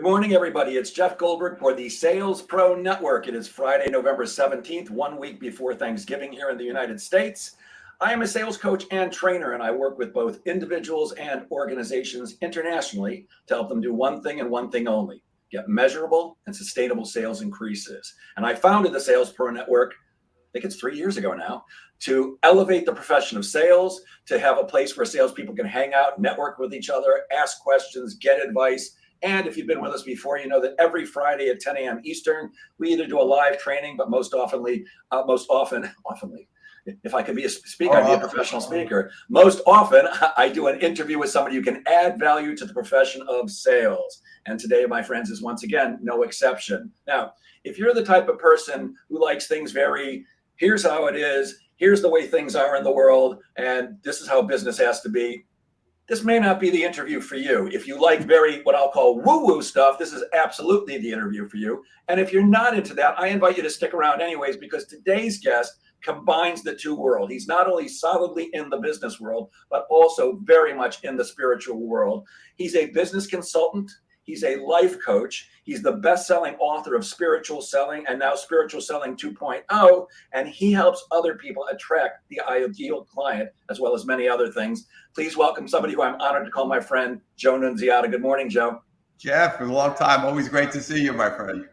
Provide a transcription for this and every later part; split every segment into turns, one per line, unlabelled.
Good morning, everybody. It's Jeff Goldberg for the Sales Pro Network. It is Friday, November 17th, 1 week before Thanksgiving here in the United States. I am a sales coach and trainer, and I work with both individuals and organizations internationally to help them do one thing and one thing only: get measurable and sustainable sales increases. And I founded the Sales Pro Network, I think it's 3 years ago now, to elevate the profession of sales, to have a place where salespeople can hang out, network with each other, ask questions, get advice. And if you've been with us before, you know that every Friday at 10 a.m. Eastern, we either do a live training, but most often, if I could be a speaker, I'd be a professional speaker. Most often, I do an interview with somebody who can add value to the profession of sales. And today, my friends, is once again no exception. Now, if you're the type of person who likes things here's how it is, here's the way things are in the world, and this is how business has to be, this may not be the interview for you. If you like what I'll call woo-woo stuff, this is absolutely the interview for you. And if you're not into that, I invite you to stick around anyways, because today's guest combines the two worlds. He's not only solidly in the business world, but also very much in the spiritual world. He's a business consultant. He's a life coach. He's the best-selling author of Spiritual Selling and now Spiritual Selling 2.0, and he helps other people attract the ideal client, as well as many other things. Please welcome somebody who I'm honored to call my friend, Joe Nunziata. Good morning, Joe.
Jeff, for a long time. Always great to see you, my friend.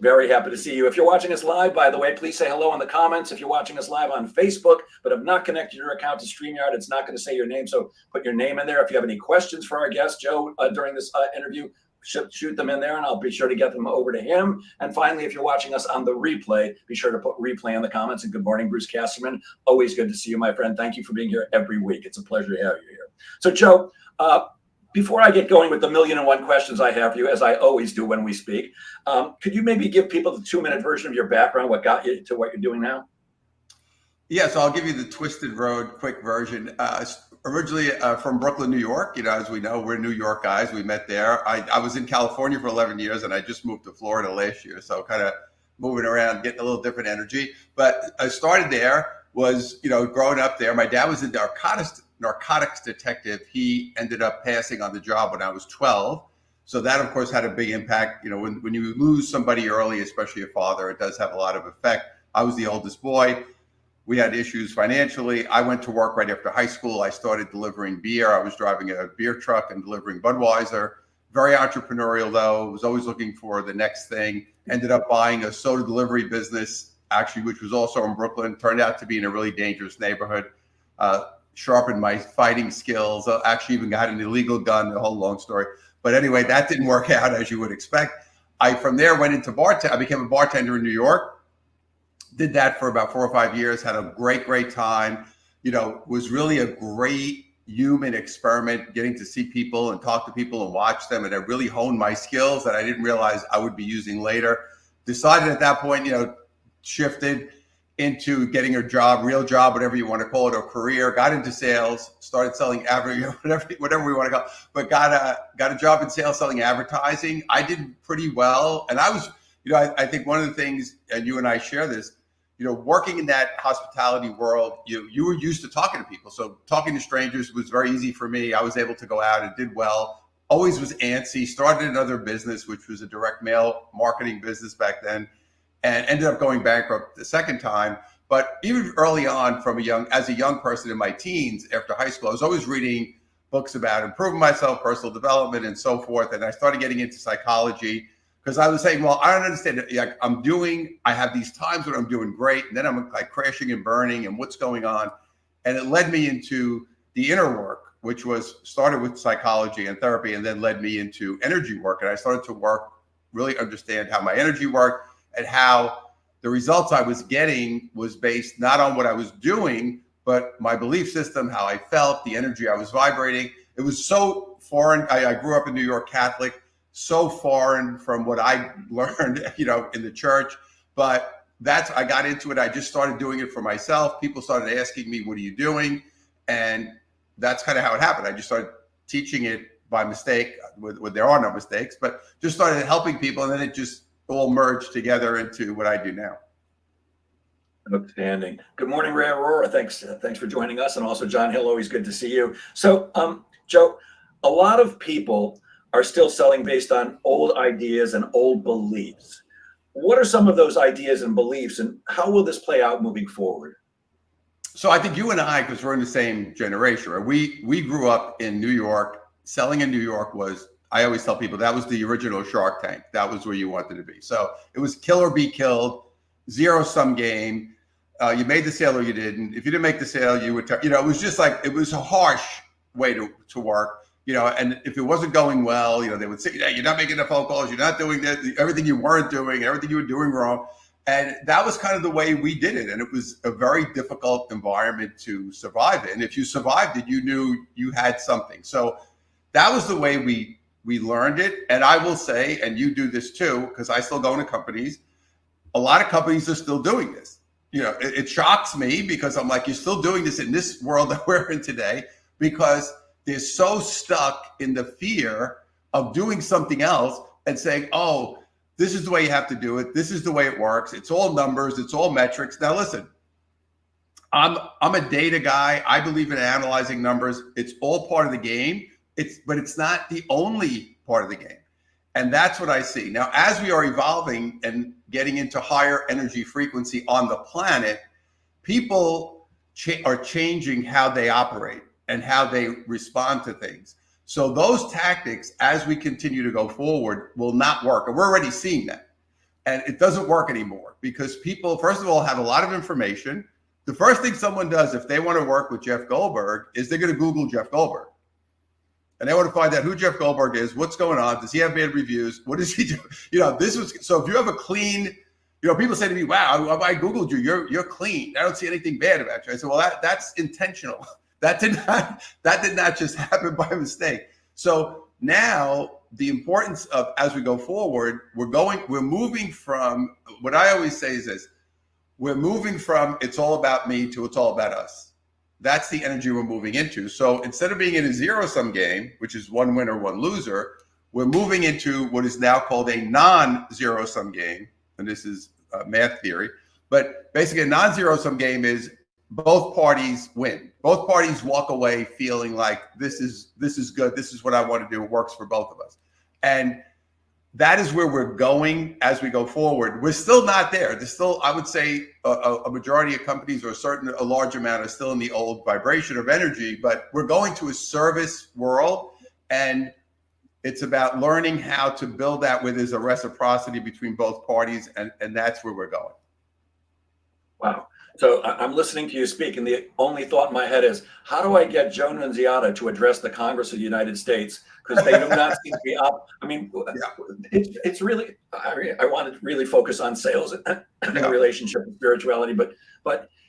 Very happy to see you. If you're watching us live, by the way, please say hello in the comments. If you're watching us live on Facebook, but have not connected your account to StreamYard, it's not going to say your name, so put your name in there. If you have any questions for our guest, Joe, during this interview, shoot them in there, and I'll be sure to get them over to him. And finally, if you're watching us on the replay, be sure to put replay in the comments. And good morning, Bruce Casterman. Always good to see you, my friend. Thank you for being here every week. It's a pleasure to have you here. So, Joe, before I get going with the 1,000,001 questions I have for you, as I always do when we speak, could you maybe give people the 2-minute version of your background, what got you to what you're doing now?
Yeah, so I'll give you the twisted road, quick version. Originally from Brooklyn, New York. You know, as we know, we're New York guys. We met there. I was in California for 11 years, and I just moved to Florida last year. So kind of moving around, getting a little different energy. But I started there, growing up there. My dad was a narcotics detective. He ended up passing on the job when I was 12. So that, of course, had a big impact. You know, when you lose somebody early, especially a father, it does have a lot of effect. I was the oldest boy. We had issues financially. I went to work right after high school. I started delivering beer. I was driving a beer truck and delivering Budweiser. Very entrepreneurial, though. Was always looking for the next thing. Ended up buying a soda delivery business, actually, which was also in Brooklyn. Turned out to be in a really dangerous neighborhood. Sharpened my fighting skills. Actually even got an illegal gun, a whole long story. But anyway, that didn't work out as you would expect. From there went into I became a bartender in New York. Did that for about 4 or 5 years, had a great time. You know, was really a great human experiment, getting to see people and talk to people and watch them. And it really honed my skills that I didn't realize I would be using later. Decided at that point, shifted into getting a job, real job, whatever you want to call it, or career. Got into sales, started selling whatever we want to call it, but got a job in sales selling advertising. I did pretty well, and I was, I think one of the things, and you and I share this, working in that hospitality world, you were used to talking to people, so talking to strangers was very easy for me. I was able to go out and did well. Always was antsy. Started another business, which was a direct mail marketing business back then, and ended up going bankrupt the second time. But even early on, as a young person in my teens, after high school, I was always reading books about improving myself, personal development, and so forth. And I started getting into psychology because I was saying, well, I don't understand it. Like I have these times when I'm doing great, and then I'm like crashing and burning, and what's going on? And it led me into the inner work, which started with psychology and therapy, and then led me into energy work. And I started to really understand how my energy worked, and how the results I was getting was based not on what I was doing, but my belief system, how I felt, the energy I was vibrating. It was so foreign. I grew up in New York Catholic, so foreign from what I learned, in the church. But I got into it. I just started doing it for myself. People started asking me, what are you doing? And that's kind of how it happened. I just started teaching it by mistake, with there are no mistakes, but just started helping people. And then it just all merged together into what I do now.
Outstanding. Good morning, Ray Aurora. Thanks for joining us. And also John Hill, always good to see you. So, Joe, a lot of people are still selling based on old ideas and old beliefs. What are some of those ideas and beliefs, and how will this play out moving forward?
So I think you and I, because we're in the same generation, right? We grew up in New York. Selling in New York was, I always tell people, that was the original Shark Tank. That was where you wanted to be. So it was kill or be killed, zero sum game. You made the sale or you didn't. If you didn't make the sale, you would, it was just like, it was a harsh way to work, and if it wasn't going well, they would say, yeah, you're not making the phone calls, you're not doing that, everything you weren't doing, everything you were doing wrong. And that was kind of the way we did it. And it was a very difficult environment to survive in. If you survived it, you knew you had something. So that was the way we learned it. And I will say, and you do this too, because I still go into companies, a lot of companies are still doing this. It shocks me because I'm like, you're still doing this in this world that we're in today, because they're so stuck in the fear of doing something else and saying, oh, this is the way you have to do it. This is the way it works. It's all numbers. It's all metrics. Now, listen, I'm a data guy. I believe in analyzing numbers. It's all part of the game. But it's not the only part of the game. And that's what I see. Now, as we are evolving and getting into higher energy frequency on the planet, people are changing how they operate and how they respond to things. So those tactics, as we continue to go forward, will not work. And we're already seeing that. And it doesn't work anymore because people, first of all, have a lot of information. The first thing someone does if they want to work with Jeff Goldberg is they're going to Google Jeff Goldberg. And they want to find out who Jeff Goldberg is, what's going on, does he have bad reviews, what does he do? So if you have a clean, people say to me, wow, I Googled you, you're clean. I don't see anything bad about you. I said, well, that's intentional. That did not just happen by mistake. So now the importance of, as we go forward, we're moving from, what I always say is this, we're moving from it's all about me to it's all about us. That's the energy we're moving into. So instead of being in a zero-sum game, which is one winner, one loser, we're moving into what is now called a non-zero-sum game. And this is math theory. But basically a non-zero-sum game is both parties win. Both parties walk away feeling like this is good. This is what I want to do. It works for both of us. And that is where we're going as we go forward. We're still not there. There's still, I would say, a majority of companies, or a large amount, are still in the old vibration of energy, but we're going to a service world, and it's about learning how to build that where there's a reciprocity between both parties, and that's where we're going.
Wow. So I'm listening to you speak, and the only thought in my head is, how do I get Joe Nunziata to address the Congress of the United States? Because they do not seem to be up. I mean, it's really, I want to really focus on sales and the relationship with spirituality. But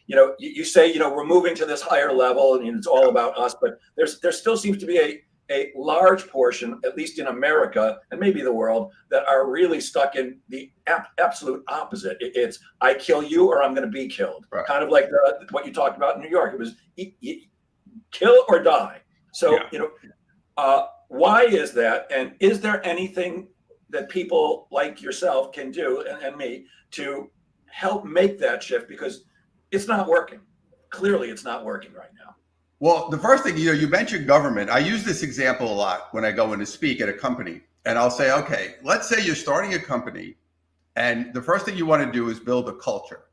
you say, we're moving to this higher level and it's all about us. But there still seems to be a large portion, at least in America and maybe the world, that are really stuck in the absolute opposite. It's I kill you or I'm going to be killed. Right. Kind of like what you talked about in New York. It was kill or die. So, why is that? And is there anything that people like yourself can do and me to help make that shift? Because it's not working. Clearly, it's not working right now.
Well, the first thing, you mentioned government. I use this example a lot when I go in to speak at a company. And I'll say, okay, let's say you're starting a company and the first thing you want to do is build a culture,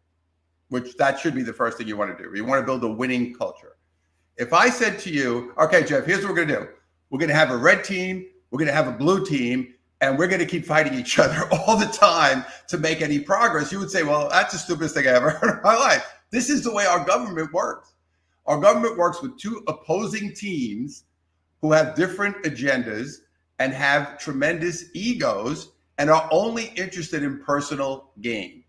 which that should be the first thing you want to do. You want to build a winning culture. If I said to you, okay, Jeff, here's what we're going to do. We're going to have a red team, we're going to have a blue team, and we're going to keep fighting each other all the time to make any progress. You would say, well, that's the stupidest thing I ever heard in my life. This is the way our government works. Our government works with two opposing teams who have different agendas and have tremendous egos and are only interested in personal gain,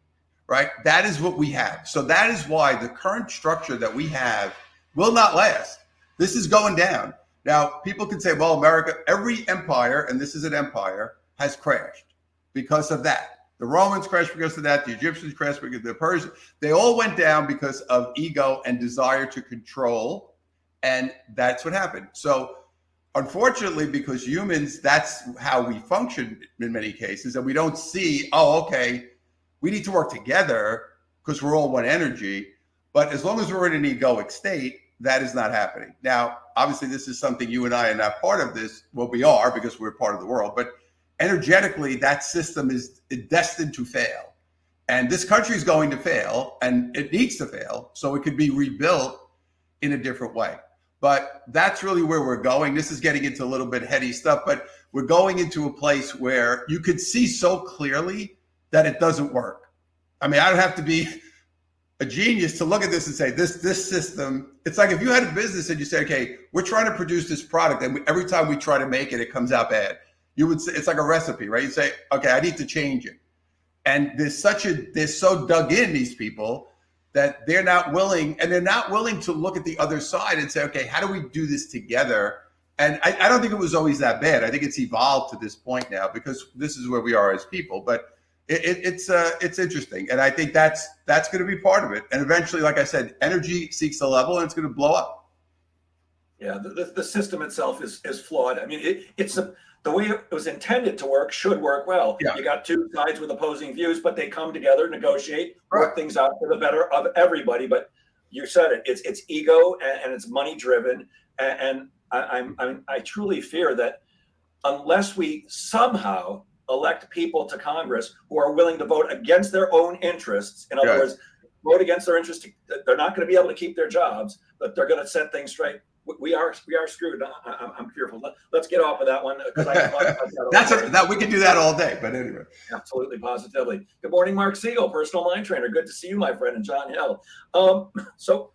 right? That is what we have. So that is why the current structure that we have will not last. This is going down. Now, people can say, well, America, every empire, and this is an empire, has crashed because of that. The Romans crashed because of that. The Egyptians crashed because of the Persians. They all went down because of ego and desire to control. And that's what happened. So unfortunately, because humans, that's how we function in many cases. And we don't see, oh, okay, we need to work together because we're all one energy. But as long as we're in an egoic state, that is not happening. Now, obviously, this is something you and I are not part of this. Well, we are because we're part of the world, but energetically, that system is destined to fail. And this country is going to fail, and it needs to fail so it could be rebuilt in a different way. But that's really where we're going. This is getting into a little bit heady stuff, but we're going into a place where you could see so clearly that it doesn't work. I mean, I don't have to be a genius to look at this and say, this system, it's like if you had a business and you say, okay, we're trying to produce this product, and every time we try to make it, it comes out bad. You would say, it's like a recipe, right? You say, okay, I need to change it. And they're so dug in, these people, that they're not willing to look at the other side and say, okay, how do we do this together? And I don't think it was always that bad. I think it's evolved to this point now because this is where we are as people. But it's interesting, and I think that's going to be part of it. And eventually, like I said, energy seeks a level, and it's going to blow up.
Yeah, the system itself is flawed. I mean, the way it was intended to work should work well.
Yeah.
You got two sides with opposing views, but they come together, negotiate, work things out for the better of everybody. But you said it; it's ego and it's money driven. And I truly fear that unless we somehow elect people to Congress who are willing to vote against their own interests, in other words, vote against their interests, they're not going to be able to keep their jobs, but they're going to set things straight. We are screwed. I'm fearful. Let's get off of that one because
we can do that all day. But anyway,
absolutely, positively. Good morning, Mark Siegel, personal mind trainer. Good to see you, my friend, and John Hill. So,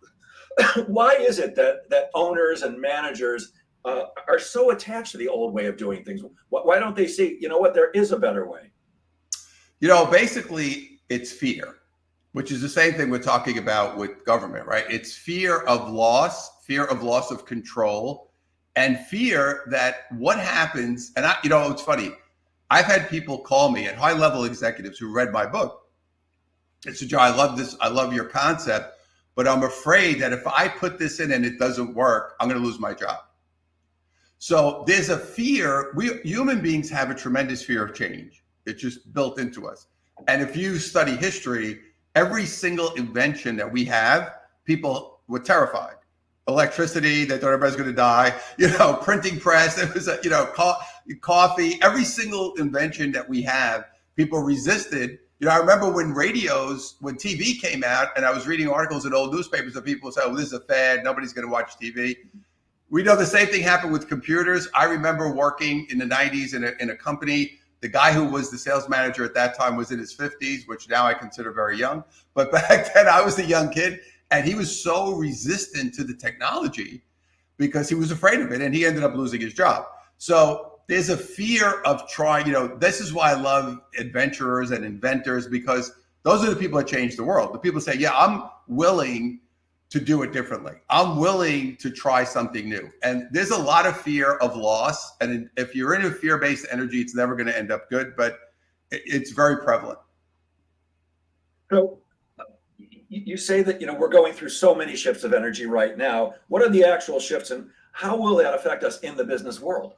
why is it that owners and managers are so attached to the old way of doing things? Why don't they see, you know what, there is a better way?
Basically, it's fear, which is the same thing we're talking about with government, right? It's fear of loss of control, and fear that what happens. And it's funny. I've had people call me at high-level executives who read my book. They said, Joe, I love this. I love your concept, but I'm afraid that if I put this in and it doesn't work, I'm going to lose my job. So there's a fear. We human beings have a tremendous fear of change. It's just built into us. And if you study history, every single invention that we have, people were terrified. Electricity, they thought everybody's going to die. Printing press, it was coffee. Every single invention that we have, people resisted. I remember when TV came out, and I was reading articles in old newspapers that people said, "Oh, this is a fad. Nobody's going to watch TV." We know the same thing happened with computers. I remember working in the 90s in a company. The guy who was the sales manager at that time was in his 50s, which now I consider very young. But back then I was a young kid, and he was so resistant to the technology because he was afraid of it, and he ended up losing his job. So there's a fear of trying. This is why I love adventurers and inventors, because those are the people that change the world. The people say, yeah, I'm willing to do it differently. I'm willing to try something new. And there's a lot of fear of loss. And if you're in a fear-based energy, it's never going to end up good, but it's very prevalent.
So you say that, we're going through so many shifts of energy right now. What are the actual shifts, and how will that affect us in the business world?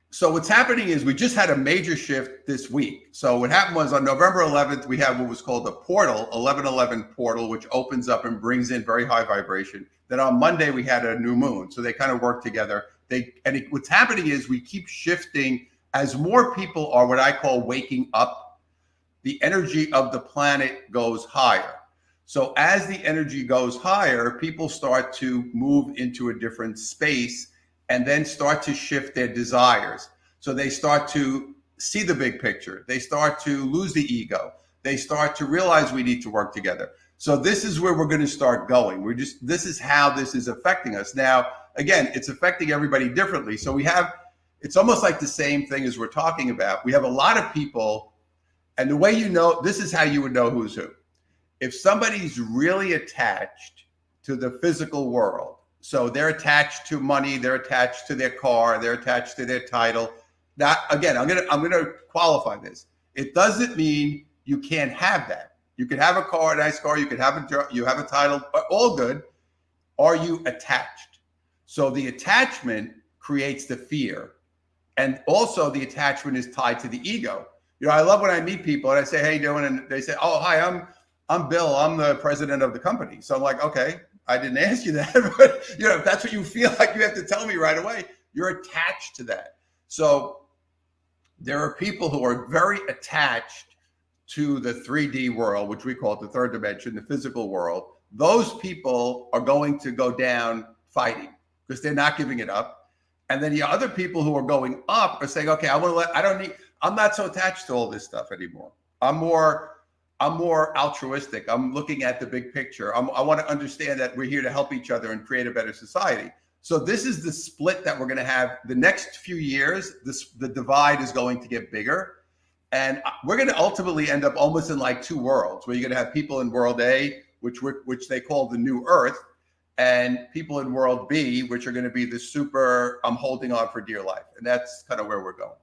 So what's happening is we just had a major shift this week. So what happened was on November 11th, we had what was called a portal, 1111 portal, which opens up and brings in very high vibration. Then on Monday, we had a new moon. So they kind of work together. What's happening is we keep shifting as more people are what I call waking up. The energy of the planet goes higher. So as the energy goes higher, people start to move into a different space and then start to shift their desires. So they start to see the big picture. They start to lose the ego. They start to realize we need to work together. So this is where we're going to start going. This is how this is affecting us. Now, again, it's affecting everybody differently. So it's almost like the same thing as we're talking about. We have a lot of people, and the way this is how you would know who's who. If somebody's really attached to the physical world, so they're attached to money, they're attached to their car, they're attached to their title. Now, again, I'm gonna qualify this. It doesn't mean you can't have that. You can have a car, a nice car. You can have a title, all good. Are you attached? So the attachment creates the fear, and also the attachment is tied to the ego. I love when I meet people and I say, "Hey, you doing?" And they say, "Oh, hi, I'm Bill. I'm the president of the company." So I'm like, "Okay." I didn't ask you that, but if that's what you feel like, you have to tell me right away. You're attached to that. So there are people who are very attached to the 3D world, which we call it the third dimension, the physical world. Those people are going to go down fighting because they're not giving it up. And then the other people who are going up are saying, okay, I'm not so attached to all this stuff anymore. I'm more altruistic. I'm looking at the big picture. I want to understand that we're here to help each other and create a better society. So this is the split that we're going to have the next few years. The divide is going to get bigger. And we're going to ultimately end up almost in like two worlds, where you're going to have people in world A, which they call the new Earth, and people in world B, which are going to be the super, I'm holding on for dear life. And that's kind of where we're going.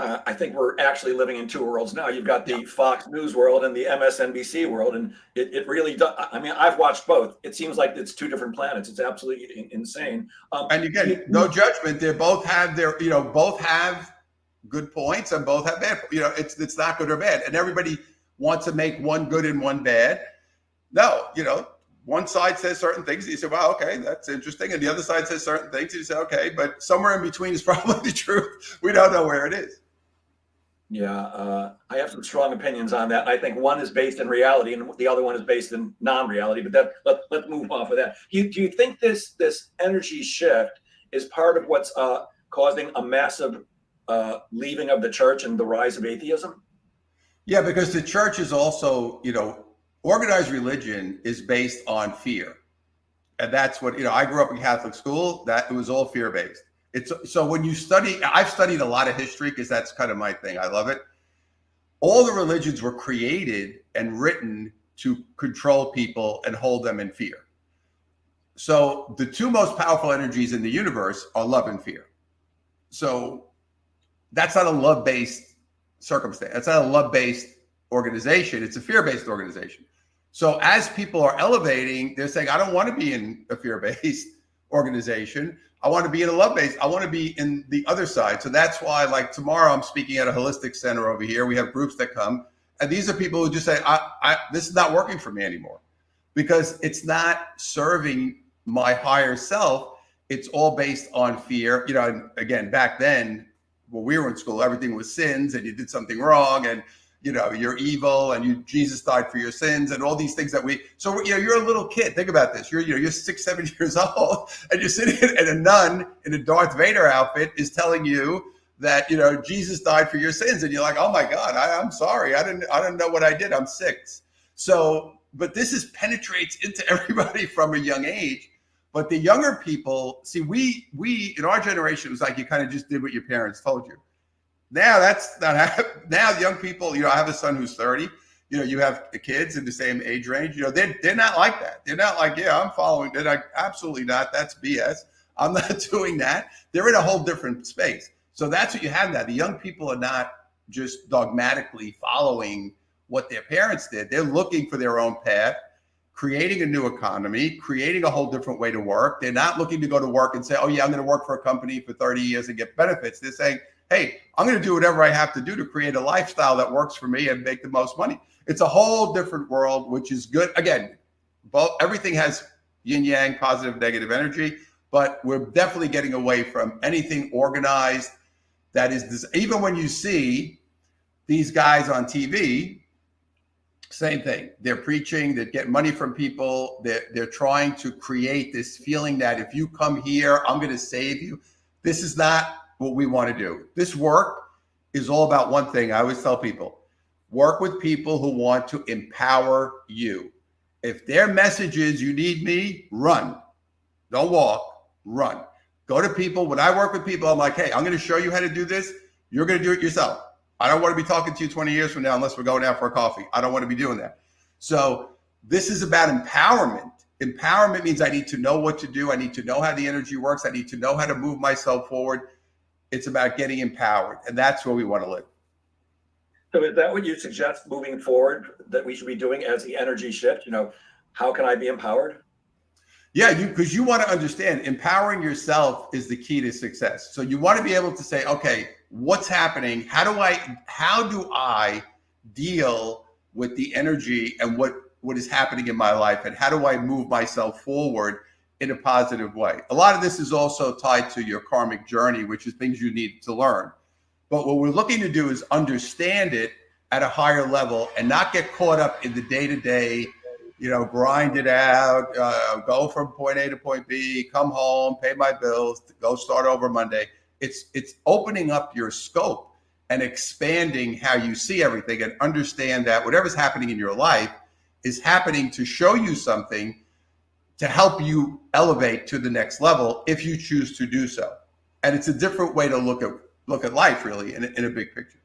I think we're actually living in two worlds now. You've got the Fox News world and the MSNBC world, and it really does. I mean, I've watched both. It seems like it's two different planets. It's absolutely insane.
And again, no judgment. They both have both have good points and both have bad. It's not good or bad, and everybody wants to make one good and one bad. No, one side says certain things, and you say, "Wow, okay, that's interesting," and the other side says certain things, and you say, "Okay," but somewhere in between is probably the truth. We don't know where it is.
Yeah, I have some strong opinions on that. I think one is based in reality, and the other one is based in non-reality. But let's move off of that. Do you think this energy shift is part of what's causing a massive leaving of the church and the rise of atheism?
Yeah, because the church is also, organized religion is based on fear, and that's what I grew up in Catholic school. That it was all fear based. So when you study, I've studied a lot of history because that's kind of my thing. I love it. All the religions were created and written to control people and hold them in fear. So the two most powerful energies in the universe are love and fear. So that's not a love-based circumstance. That's not a love-based organization. It's a fear-based organization. So as people are elevating, they're saying, I don't want to be in a fear-based organization. I want to be in a love-based. I want to be in the other side. So that's why, like tomorrow, I'm speaking at a holistic center over here. We have groups that come, and these are people who just say, this is not working for me anymore because it's not serving my higher self. It's all based on fear. And again, back then, when we were in school, everything was sins, and you did something wrong, and you're evil, and Jesus died for your sins, and all these things so you're a little kid. Think about this. You're 6, 7 years old, and you're sitting and a nun in a Darth Vader outfit is telling you that, Jesus died for your sins. And you're like, oh my God, I'm sorry. I didn't know what I did. I'm 6. So, but this penetrates into everybody from a young age. But the younger people, see, we in our generation, it was like you kind of just did what your parents told you. Now that's not happening. Now young people, I have a son who's 30. You have kids in the same age range. They're not like that. They're not like, yeah, I'm following. They're like, absolutely not. That's BS. I'm not doing that. They're in a whole different space. So that's what you have now. The young people are not just dogmatically following what their parents did. They're looking for their own path, creating a new economy, creating a whole different way to work. They're not looking to go to work and say, oh yeah, I'm going to work for a company for 30 years and get benefits. They're saying, hey, I'm going to do whatever I have to do to create a lifestyle that works for me and make the most money. It's a whole different world, which is good. Again, everything has yin yang, positive, negative energy, but we're definitely getting away from anything organized. That is this. Even when you see these guys on TV, same thing. They're preaching, they're getting money from people. They're trying to create this feeling that if you come here, I'm going to save you. This is not what we want to do. This work is all about one thing. I always tell people, work with people who want to empower you. If their message is you need me, run. Don't walk, run. Go to people. When I work with people, I'm like, hey, I'm going to show you how to do this. You're going to do it yourself. I don't want to be talking to you 20 years from now unless we're going out for a coffee. I don't want to be doing that. So this is about empowerment. Empowerment means I need to know what to do. I need to know how the energy works. I need to know how to move myself forward. It's about getting empowered. And that's where we want to live.
So is that what you suggest moving forward that we should be doing as the energy shift? How can I be empowered?
Yeah, because you want to understand empowering yourself is the key to success. So you want to be able to say, okay, what's happening? How do I deal with the energy and what what is happening in my life and how do I move myself forward in a positive way. A lot of this is also tied to your karmic journey, which is things you need to learn. But what we're looking to do is understand it at a higher level and not get caught up in the day-to-day, grind it out, go from point A to point B, come home, pay my bills, go start over Monday. It's opening up your scope and expanding how you see everything and understand that whatever's happening in your life is happening to show you something to help you elevate to the next level if you choose to do so. And it's a different way to look at life, really, in a big picture.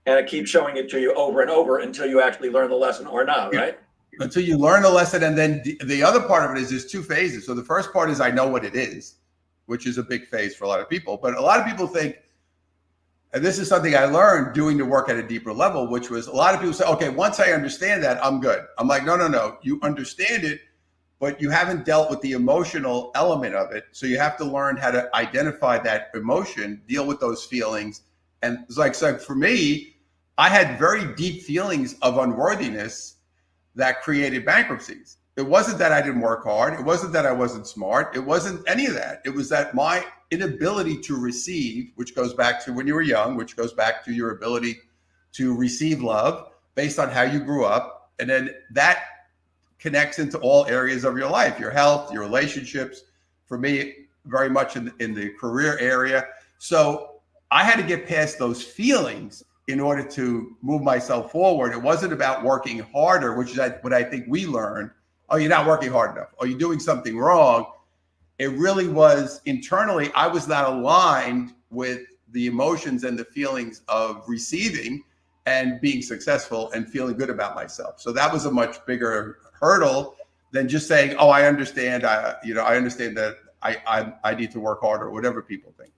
And it keeps showing it to you over and over until you actually learn the lesson or not, right?
Until you learn the lesson. And then the other part of it is there's two phases. So the first part is I know what it is, which is a big phase for a lot of people. But a lot of people think, and this is something I learned doing the work at a deeper level, which was a lot of people say, okay, once I understand that, I'm good. I'm like, no. You understand it, but you haven't dealt with the emotional element of it. So you have to learn how to identify that emotion, deal with those feelings. And it's like, so for me, I had very deep feelings of unworthiness that created bankruptcies. It wasn't that I didn't work hard. It wasn't that I wasn't smart. It wasn't any of that. It was that my inability to receive, which goes back to when you were young, which goes back to your ability to receive love based on how you grew up. And then that connects into all areas of your life, your health, your relationships. For me, very much in the career area. So I had to get past those feelings in order to move myself forward. It wasn't about working harder, which is what I think we learned. Oh, you're not working hard enough. Oh, you're doing something wrong. It really was internally, I was not aligned with the emotions and the feelings of receiving and being successful and feeling good about myself. So that was a much bigger hurdle than just saying, oh, I understand. I understand that I need to work harder, whatever people think.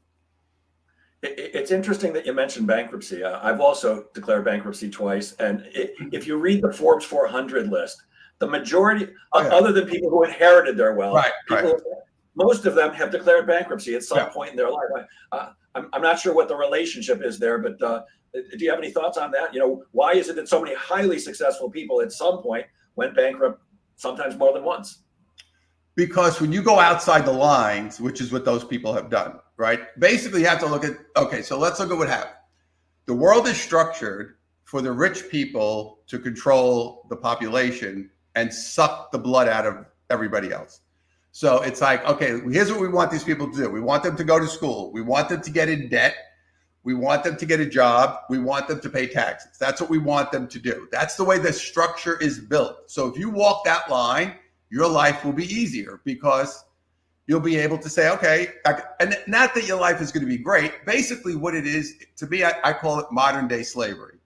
It's interesting that you mentioned bankruptcy. I've also declared bankruptcy twice. And if you read the Forbes 400 list, the majority, other than people who inherited their wealth, most of them have declared bankruptcy at some point in their life. I'm not sure what the relationship is there, but do you have any thoughts on that? Why is it that so many highly successful people at some point went bankrupt, sometimes more than once?
Because when you go outside the lines, which is what those people have done, right? Basically, you have to look at, okay, so let's look at what happened. The world is structured for the rich people to control the population and suck the blood out of everybody else. So it's like, okay, here's what we want these people to do. We want them to go to school. We want them to get in debt. We want them to get a job. We want them to pay taxes. That's what we want them to do. That's the way the structure is built. So if you walk that line, your life will be easier because you'll be able to say, okay, and not that your life is going to be great. Basically what it is, to me, I call it modern day slavery.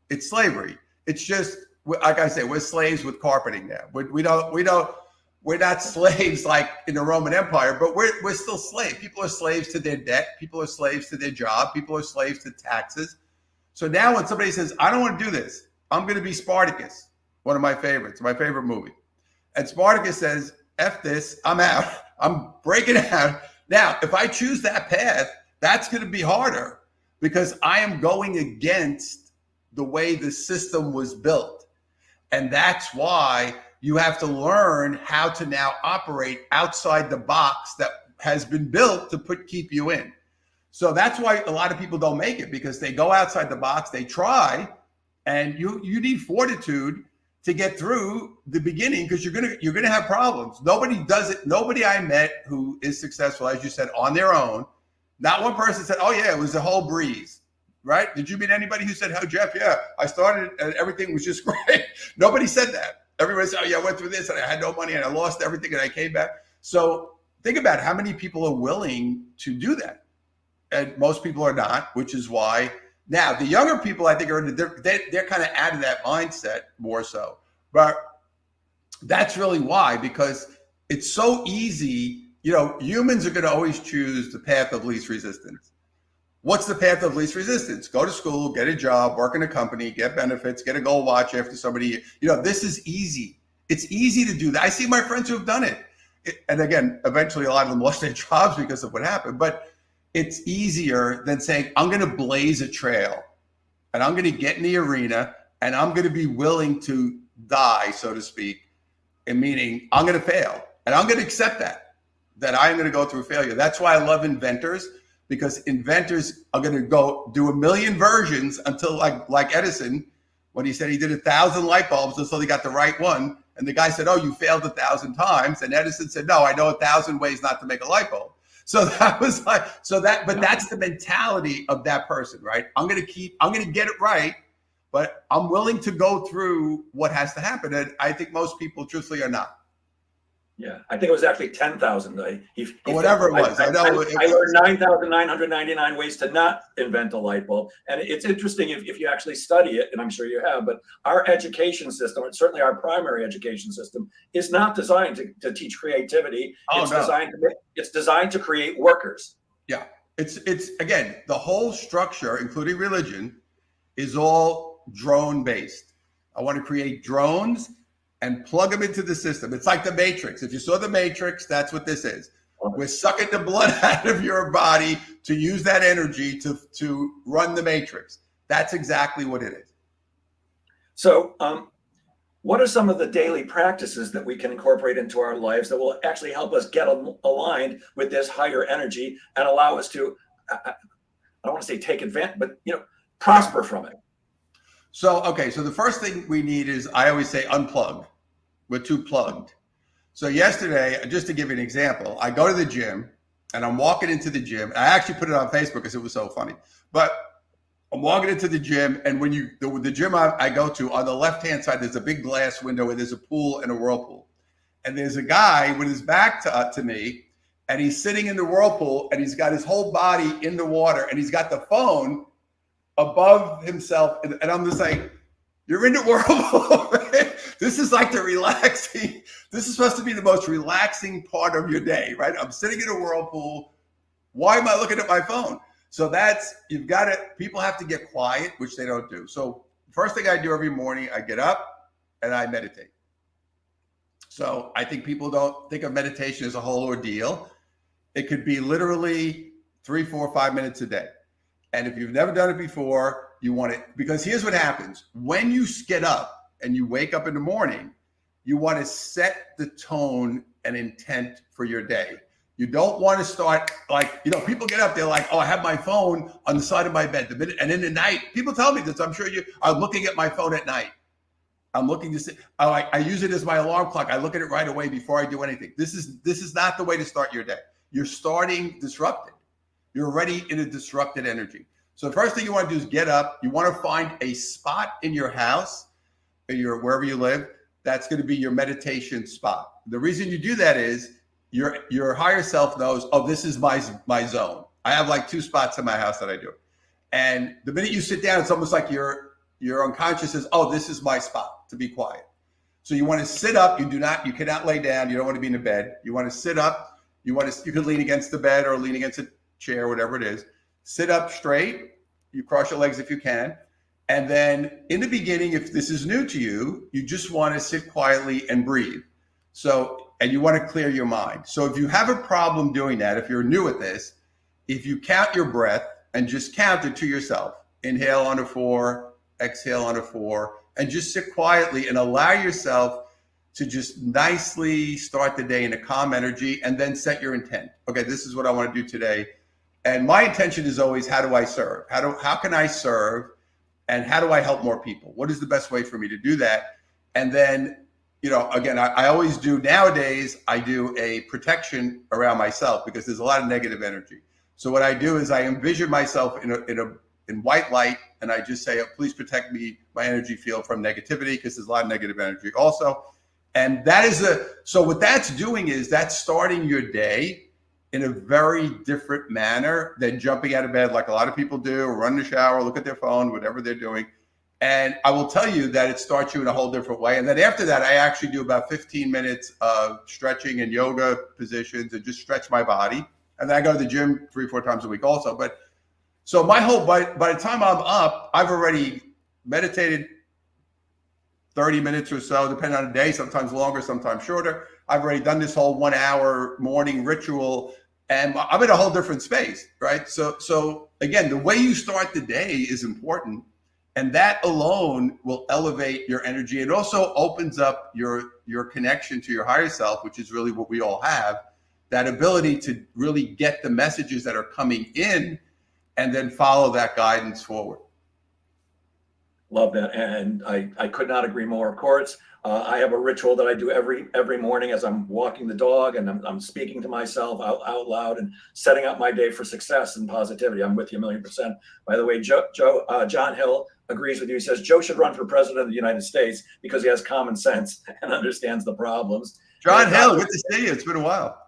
It's slavery. It's just, like I say, we're slaves with carpeting now. We're not slaves like in the Roman Empire, but we're still slaves. People are slaves to their debt. People are slaves to their job. People are slaves to taxes. So now when somebody says, I don't want to do this, I'm going to be Spartacus, one of my favorites, my favorite movie. And Spartacus says, F this, I'm out. I'm breaking out. Now, if I choose that path, that's going to be harder because I am going against the way the system was built. And that's why you have to learn how to now operate outside the box that has been built to keep you in. So that's why a lot of people don't make it, because they go outside the box, they try, and you need fortitude to get through the beginning, because you're gonna have problems. Nobody does it. Nobody I met who is successful, as you said, on their own. Not one person said, "Oh yeah, it was a whole breeze." Right? Did you meet anybody who said, "Oh, Jeff, yeah, I started and everything was just great"? Nobody said that. Everybody said, "Oh yeah, I went through this and I had no money and I lost everything and I came back." So think about how many people are willing to do that, and most people are not, which is why. Now, the younger people, I think, they're kind of out of that mindset more so. But that's really why, because it's so easy. Humans are going to always choose the path of least resistance. What's the path of least resistance? Go to school, get a job, work in a company, get benefits, get a gold watch after somebody. This is easy. It's easy to do that. I see my friends who have done it. And again, eventually a lot of them lost their jobs because of what happened. But it's easier than saying, I'm going to blaze a trail and I'm going to get in the arena and I'm going to be willing to die, so to speak, and meaning I'm going to fail, and I'm going to accept that I'm going to go through failure. That's why I love inventors, because inventors are going to go do a million versions until like Edison, when he said he did 1,000 light bulbs until he got the right one. And the guy said, "Oh, you failed 1,000 times." And Edison said, "No, I know 1,000 ways not to make a light bulb." So that was like, but that's the mentality of that person, right? I'm going to get it right, but I'm willing to go through what has to happen. And I think most people truthfully are not.
Yeah, I think it was actually 10,000.
Whatever it was. I know.
I learned 9,999 ways to not invent a light bulb. And it's interesting if you actually study it, and I'm sure you have, but our education system, and certainly our primary education system, is not designed to teach creativity. It's designed to create workers.
Yeah. It's again, the whole structure, including religion, is all drone based. I want to create drones and plug them into the system. It's like the Matrix. If you saw the Matrix, that's what this is. We're sucking the blood out of your body to use that energy to run the Matrix. That's exactly what it is.
So what are some of the daily practices that we can incorporate into our lives that will actually help us get aligned with this higher energy and allow us to, I don't want to say take advantage, but prosper from it?
So the first thing we need is, I always say, unplug. We're too plugged. So yesterday, just to give you an example, I go to the gym and I'm walking into the gym. I actually put it on Facebook because it was so funny. But I'm walking into the gym, and when the gym I go to, on the left-hand side, there's a big glass window where there's a pool and a whirlpool. And there's a guy with his back to me, and he's sitting in the whirlpool, and he's got his whole body in the water, and he's got the phone above himself. And I'm just like, you're in the whirlpool. This is like this is supposed to be the most relaxing part of your day, right? I'm sitting in a whirlpool. Why am I looking at my phone? So people have to get quiet, which they don't do. So first thing I do every morning, I get up and I meditate. So I think people don't think of meditation as a whole ordeal. It could be literally 3, 4, 5 minutes a day. And if you've never done it before, you want it, because here's what happens. When you get up and you wake up in the morning, you want to set the tone and intent for your day. You don't want to start people get up, they're like, "Oh, I have my phone on the side of my bed." And in the night, people tell me this, I'm sure you are looking at my phone at night. I'm looking to see, I use it as my alarm clock. I look at it right away before I do anything. This is not the way to start your day. You're starting disrupted. You're already in a disrupted energy. So the first thing you want to do is get up. You want to find a spot in your house, wherever you live, that's going to be your meditation spot. The reason you do that is your higher self knows, oh, this is my zone. I have like 2 spots in my house that I do. And the minute you sit down, it's almost like your unconscious says, oh, this is my spot to be quiet. So you want to sit up. You cannot lay down. You don't want to be in a bed. You want to sit up. You could lean against the bed or lean against a chair, whatever it is. Sit up straight. You cross your legs if you can. And then in the beginning, if this is new to you, you just want to sit quietly and breathe. And you want to clear your mind. So if you have a problem doing that, if you're new at this, if you count your breath and just count it to yourself, inhale on a 4, exhale on a 4, and just sit quietly and allow yourself to just nicely start the day in a calm energy, and then set your intent. Okay, this is what I want to do today. And my intention is always, how do I serve? How can I serve? And how do I help more people? What is the best way for me to do that? And then, again, I always do, nowadays, I do a protection around myself because there's a lot of negative energy. So what I do is I envision myself in white light, and I just say, oh, please protect me, my energy field, from negativity, because there's a lot of negative energy also. And so what that's doing is that's starting your day in a very different manner than jumping out of bed like a lot of people do, or run in the shower, look at their phone, whatever they're doing. And I will tell you that it starts you in a whole different way. And then after that, I actually do about 15 minutes of stretching and yoga positions and just stretch my body. And then I go to the gym 3 or 4 times a week also. But so by the time I'm up, I've already meditated 30 minutes or so, depending on the day, sometimes longer, sometimes shorter. I've already done this whole 1-hour morning ritual, and I'm in a whole different space, right? So again, the way you start the day is important. And that alone will elevate your energy. It also opens up your connection to your higher self, which is really what we all have, that ability to really get the messages that are coming in and then follow that guidance forward.
Love that, and I could not agree more. Of course, I have a ritual that I do every morning as I'm walking the dog, and I'm speaking to myself out loud and setting up my day for success and positivity. I'm with you 1,000,000%. By the way, John Hill agrees with you. He says Joe should run for president of the United States because he has common sense and understands the problems.
John Hill, good to see you. It's been a while.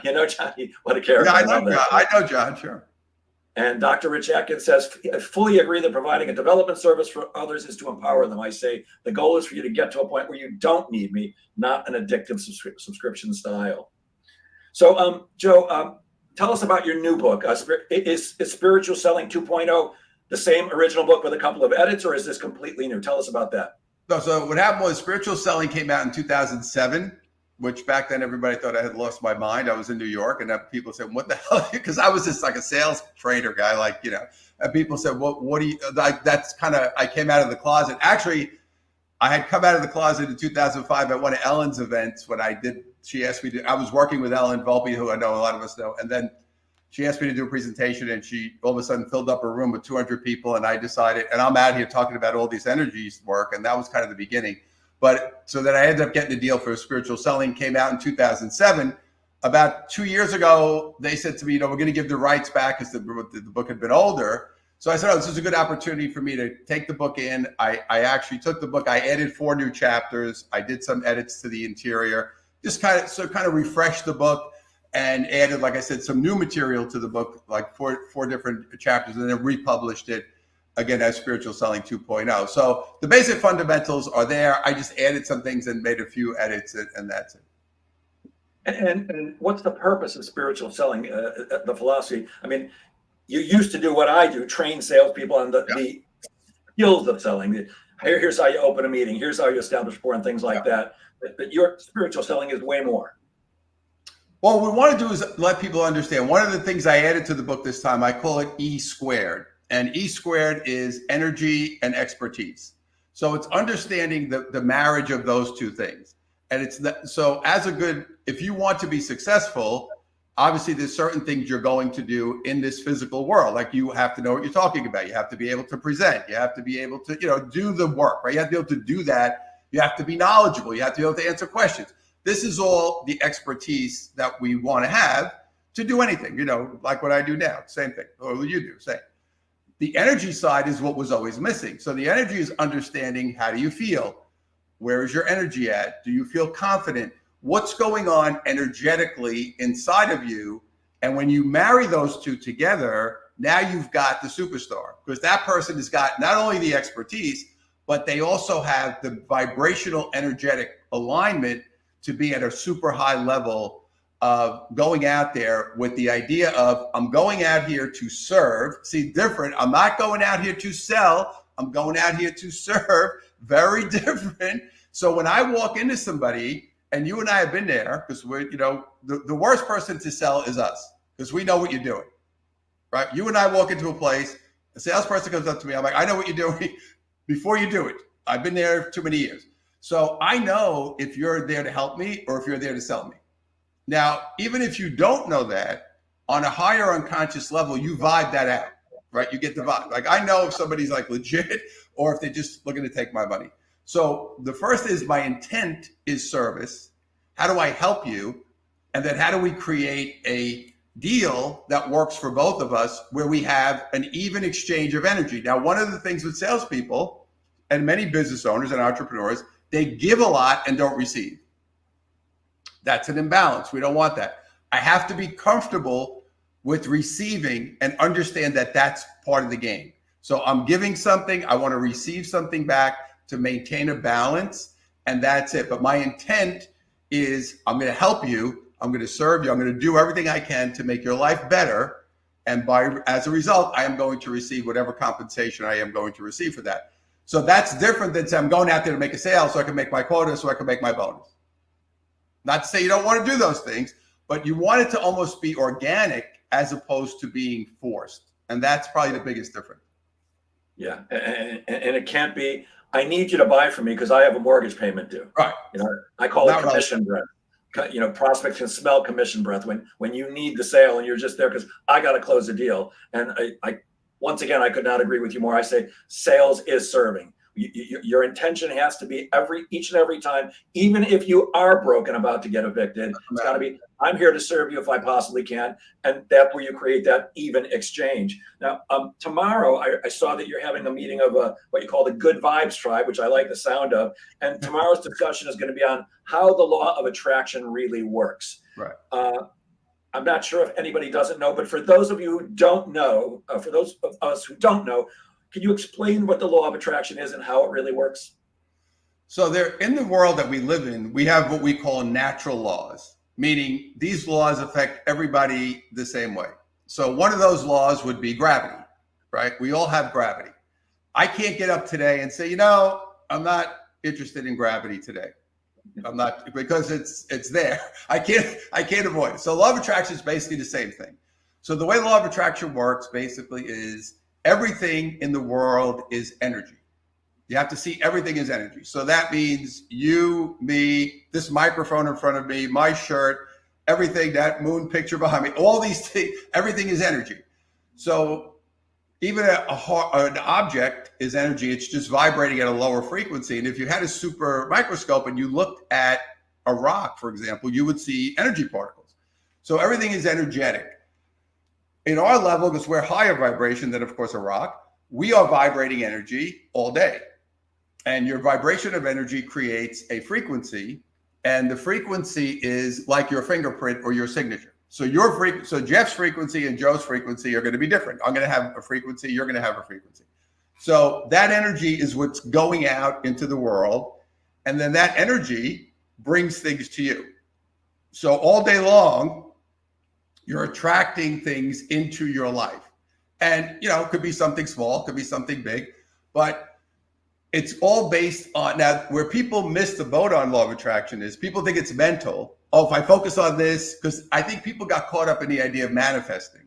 You know, John, what a character.
Yeah, I know John, sure.
And Dr. Rich Atkins says, I fully agree that providing a development service for others is to empower them. I say the goal is for you to get to a point where you don't need me, not an addictive subscription style. So, Joe, tell us about your new book. Is Spiritual Selling 2.0 the same original book with a couple of edits, or is this completely new? Tell us about that.
No, so what happened was Spiritual Selling came out in 2007. Which back then everybody thought I had lost my mind. I was in New York, and people said, "What the hell?" Because I was just like a sales trainer guy, like, you know. And people said, "What do you?" Like, that's kind of. I came out of the closet. Actually, I had come out of the closet in 2005 at one of Ellen's events when I did. She asked me to. I was working with Ellen Volpe, who I know a lot of us know, and then she asked me to do a presentation, and she all of a sudden filled up a room with 200 people, and I decided, and I'm out here talking about all these energies work, and that was kind of the beginning. But so that I ended up getting a deal for Spiritual Selling, came out in 2007. About 2 years ago, they said to me, we're going to give the rights back because the book had been older. So I said, this is a good opportunity for me to take the book in. I actually took the book. I added 4 new chapters. I did some edits to the interior, just kind of refreshed the book and added, like I said, some new material to the book, like four different chapters, and then republished it again as Spiritual Selling 2.0. So the basic fundamentals are there. I just added some things and made a few edits, and that's it.
And what's the purpose of spiritual selling? The philosophy. I mean, you used to do what I do: train salespeople on the skills of selling. Here's how you open a meeting. Here's how you establish rapport and things like that. But your spiritual selling is way more.
Well, what we want to do is let people understand. One of the things I added to the book this time, I call it E squared. And E squared is energy and expertise. So it's understanding the marriage of those two things. And so if you want to be successful, obviously there's certain things you're going to do in this physical world. Like, you have to know what you're talking about. You have to be able to present. You have to be able to, do the work, right? You have to be able to do that. You have to be knowledgeable. You have to be able to answer questions. This is all the expertise that we want to have to do anything, like what I do now, same thing, or what you do, same. The energy side is what was always missing. So the energy is understanding, how do you feel? Where is your energy at? Do you feel confident? What's going on energetically inside of you? And when you marry those two together, now you've got the superstar, because that person has got not only the expertise, but they also have the vibrational energetic alignment to be at a super high level of going out there with the idea of, I'm going out here to serve. See, different. I'm not going out here to sell. I'm going out here to serve. Very different. So when I walk into somebody, and you and I have been there, because we're, the worst person to sell is us, because we know what you're doing, right? You and I walk into a place, a salesperson comes up to me. I'm like, I know what you're doing before you do it. I've been there too many years. So I know if you're there to help me or if you're there to sell me. Now, even if you don't know that, on a higher unconscious level, you vibe that out, right? You get the vibe. Like, I know if somebody's like legit or if they're just looking to take my money. So the first is, my intent is service. How do I help you? And then how do we create a deal that works for both of us, where we have an even exchange of energy? Now, one of the things with salespeople and many business owners and entrepreneurs, they give a lot and don't receive. That's an imbalance. We don't want that. I have to be comfortable with receiving and understand that that's part of the game. So I'm giving something, I want to receive something back to maintain a balance, and that's it. But my intent is, I'm going to help you, I'm going to serve you, I'm going to do everything I can to make your life better. And as a result, I am going to receive whatever compensation I am going to receive for that. So that's different than saying, I'm going out there to make a sale so I can make my quota, so I can make my bonus. Not to say you don't want to do those things, but you want it to almost be organic as opposed to being forced. And that's probably the biggest difference.
Yeah, and it can't be, I need you to buy from me because I have a mortgage payment due.
Right.
You know, I call it
Not what I was
commission breath. You know, prospects can smell commission breath when you need the sale and you're just there because I got to close a deal. And I once again, I could not agree with you more. I say sales is serving. Your intention has to be each and every time, even if you are broken about to get evicted, it's got to be, I'm here to serve you if I possibly can. And that's where you create that even exchange. Now, tomorrow, I saw that you're having a meeting of what you call the Good Vibes Tribe, which I like the sound of. And tomorrow's discussion is going to be on how the law of attraction really works.
Right.
I'm not sure if anybody doesn't know, but for those of you who don't know, for those of us who don't know, can you explain what the law of attraction is and how it really works?
So there, in the world that we live in, we have what we call natural laws, meaning these laws affect everybody the same way. So one of those laws would be gravity, right? We all have gravity. I can't get up today and say, you know, I'm not interested in gravity today. I'm not, because it's there. I can't avoid it. So law of attraction is basically the same thing. So the way law of attraction works basically is everything in the world is energy. You have to see everything as energy. So that means you, me, this microphone in front of me, my shirt, everything, that moon picture behind me, all these things, everything is energy. So even an object is energy. It's just vibrating at a lower frequency. And if you had a super microscope and you looked at a rock, for example, you would see energy particles. So everything is energetic. In our level, because we're higher vibration than, of course, a rock, we are vibrating energy all day. And your vibration of energy creates a frequency, and the frequency is like your fingerprint or your signature. So so Jeff's frequency and Joe's frequency are going to be different. I'm going to have a frequency, you're going to have a frequency. So that energy is what's going out into the world, and then that energy brings things to you. So all day long, you're attracting things into your life. And, you know, it could be something small, could be something big, but it's all based on, now where people miss the boat on law of attraction is people think it's mental. Oh, if I focus on this, because I think people got caught up in the idea of manifesting.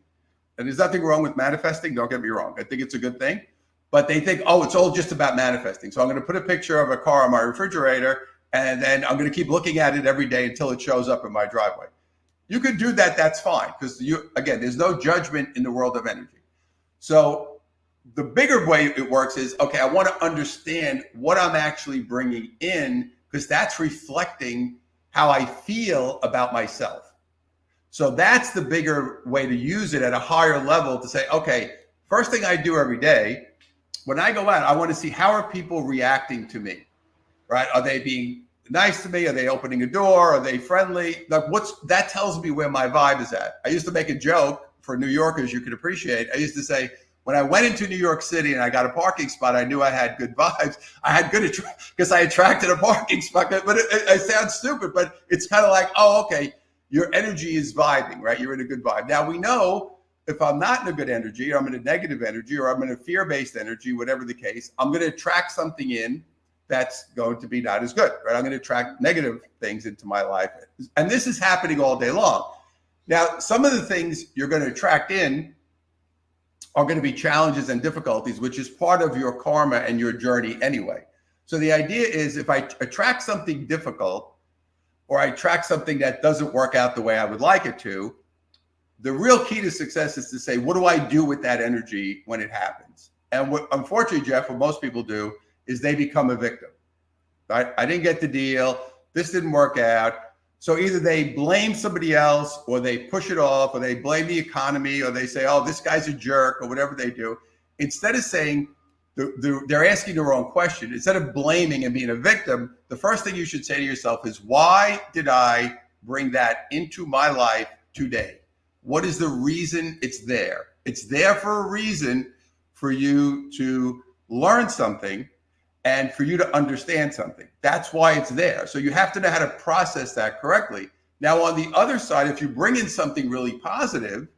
And there's nothing wrong with manifesting, don't get me wrong. I think it's a good thing. But they think, oh, it's all just about manifesting. So I'm going to put a picture of a car on my refrigerator, and then I'm going to keep looking at it every day until it shows up in my driveway. You could do that, that's fine. Because again, there's no judgment in the world of energy. So the bigger way it works is, okay, I want to understand what I'm actually bringing in, because that's reflecting how I feel about myself. So that's the bigger way to use it at a higher level, to say, okay, first thing I do every day, when I go out, I want to see how are people reacting to me, right? Are they being nice to me? Are they opening a door? Are they friendly? Like that tells me where my vibe is at. I used to make a joke for New Yorkers, you could appreciate. I used to say, when I went into New York City and I got a parking spot, I knew I had good vibes. I had good, because I attracted a parking spot. But it sounds stupid, but it's kind of like, oh, okay, your energy is vibing, right? You're in a good vibe. Now we know if I'm not in a good energy, or I'm in a negative energy, or I'm in a fear-based energy, whatever the case, I'm going to attract something in that's going to be not as good, right? I'm going to attract negative things into my life. And this is happening all day long. Now, some of the things you're going to attract in are going to be challenges and difficulties, which is part of your karma and your journey anyway. So the idea is, if I attract something difficult, or I attract something that doesn't work out the way I would like it to, the real key to success is to say, what do I do with that energy when it happens? And what, unfortunately, Jeff, what most people do is they become a victim, right? I didn't get the deal. This didn't work out. So either they blame somebody else, or they push it off, or they blame the economy, or they say, oh, this guy's a jerk, or whatever they do. Instead of saying, they're asking the wrong question. Instead of blaming and being a victim, the first thing you should say to yourself is, why did I bring that into my life today? What is the reason it's there? It's there for a reason, for you to learn something and for you to understand something. That's why it's there. So you have to know how to process that correctly. Now, on the other side, if you bring in something really positive,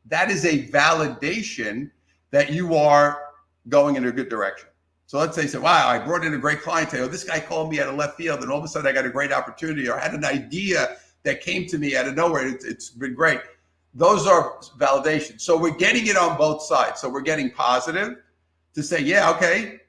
that is a validation that you are going in a good direction. So let's say, wow, I brought in a great client today. Oh, this guy called me out of left field, and all of a sudden I got a great opportunity, or I had an idea that came to me out of nowhere. It's been great. Those are validations. So we're getting it on both sides. So we're getting positive, to say, yeah, okay,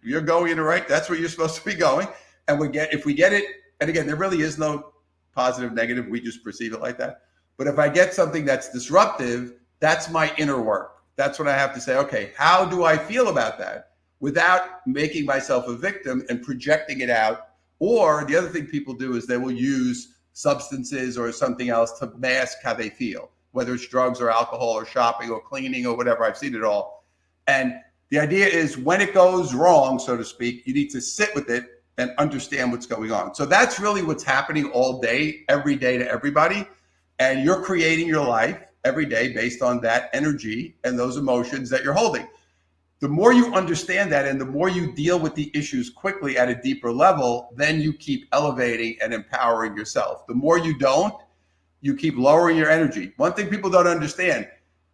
you're going in the right, that's where you're supposed to be going. And if we get it, and again, there really is no positive, negative, we just perceive it like that. But if I get something that's disruptive, that's my inner work. That's what I have to say, okay, how do I feel about that without making myself a victim and projecting it out? Or the other thing people do is they will use substances or something else to mask how they feel, whether it's drugs or alcohol or shopping or cleaning or whatever. I've seen it all. And the idea is when it goes wrong, so to speak, you need to sit with it and understand what's going on. So that's really what's happening all day, every day to everybody. And you're creating your life every day based on that energy and those emotions that you're holding. The more you understand that and the more you deal with the issues quickly at a deeper level, then you keep elevating and empowering yourself. The more you don't, you keep lowering your energy. One thing people don't understand,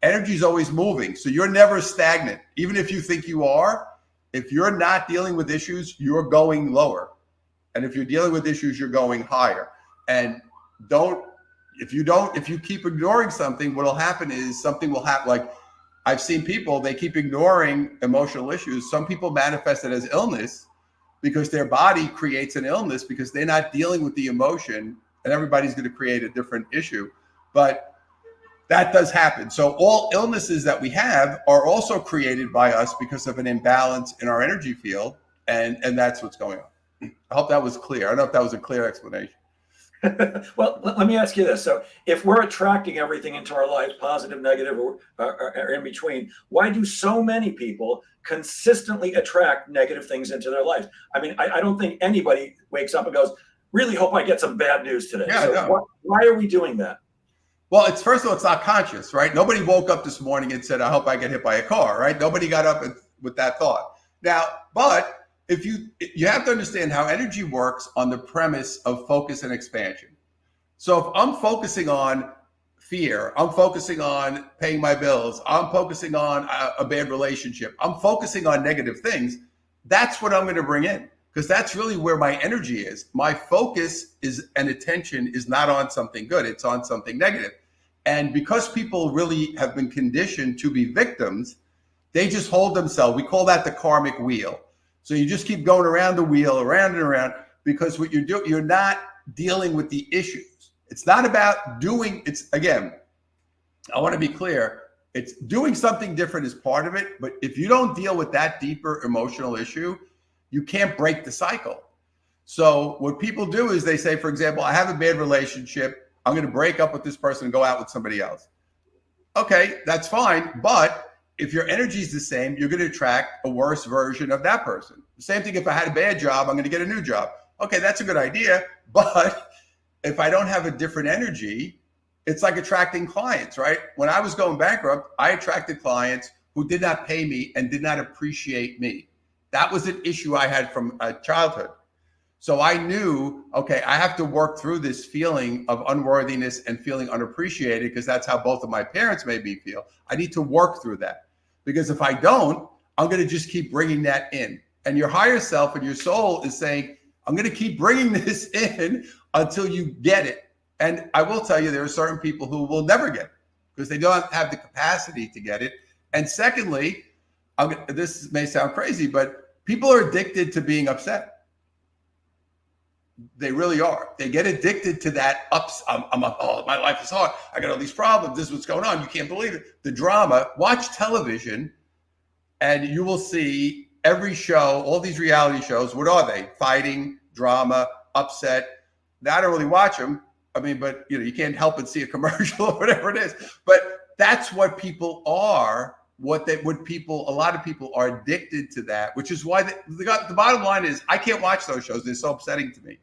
energy is always moving. So you're never stagnant. Even if you think you are, if you're not dealing with issues, you're going lower. And if you're dealing with issues, you're going higher. And if you keep ignoring something, what'll happen is something will happen. Like I've seen people, they keep ignoring emotional issues. Some people manifest it as illness because their body creates an illness because they're not dealing with the emotion, and everybody's going to create a different issue. But that does happen. So all illnesses that we have are also created by us because of an imbalance in our energy field. And that's what's going on. I hope that was clear. I don't know if that was a clear explanation.
Well, let me ask you this. So if we're attracting everything into our life, positive, negative, or in between, why do so many people consistently attract negative things into their lives? I mean, I don't think anybody wakes up and goes, really hope I get some bad news today.
Yeah,
so why are we doing that?
Well, first of all, it's not conscious, right? Nobody woke up this morning and said, I hope I get hit by a car, right? Nobody got up with that thought. Now, but if you have to understand how energy works on the premise of focus and expansion. So if I'm focusing on fear, I'm focusing on paying my bills, I'm focusing on a bad relationship, I'm focusing on negative things, that's what I'm going to bring in, because that's really where my energy is. My focus and attention is not on something good, it's on something negative. And because people really have been conditioned to be victims, they just hold themselves. We call that the karmic wheel. So you just keep going around the wheel, around and around, because what you're not dealing with the issues. It's not about again, I want to be clear. It's doing something different is part of it. But if you don't deal with that deeper emotional issue, you can't break the cycle. So what people do is they say, for example, I have a bad relationship. I'm going to break up with this person and go out with somebody else. Okay, that's fine. But if your energy is the same, you're going to attract a worse version of that person. The same thing, if I had a bad job, I'm going to get a new job. Okay, that's a good idea. But if I don't have a different energy, it's like attracting clients, right? When I was going bankrupt, I attracted clients who did not pay me and did not appreciate me. That was an issue I had from childhood. So I knew, okay, I have to work through this feeling of unworthiness and feeling unappreciated, because that's how both of my parents made me feel. I need to work through that, because if I don't, I'm going to just keep bringing that in. And your higher self and your soul is saying, I'm going to keep bringing this in until you get it. And I will tell you, there are certain people who will never get it because they don't have the capacity to get it. And secondly, this may sound crazy, but people are addicted to being upset. They really are. They get addicted to that oh, my life is hard. I got all these problems. This is what's going on. You can't believe it. The drama. Watch television and you will see every show, all these reality shows. What are they? Fighting, drama, upset. Now, I don't really watch them. I mean, but you can't help but see a commercial or whatever it is. But that's what people are. A lot of people are addicted to that, which is why the bottom line is I can't watch those shows. They're so upsetting to me.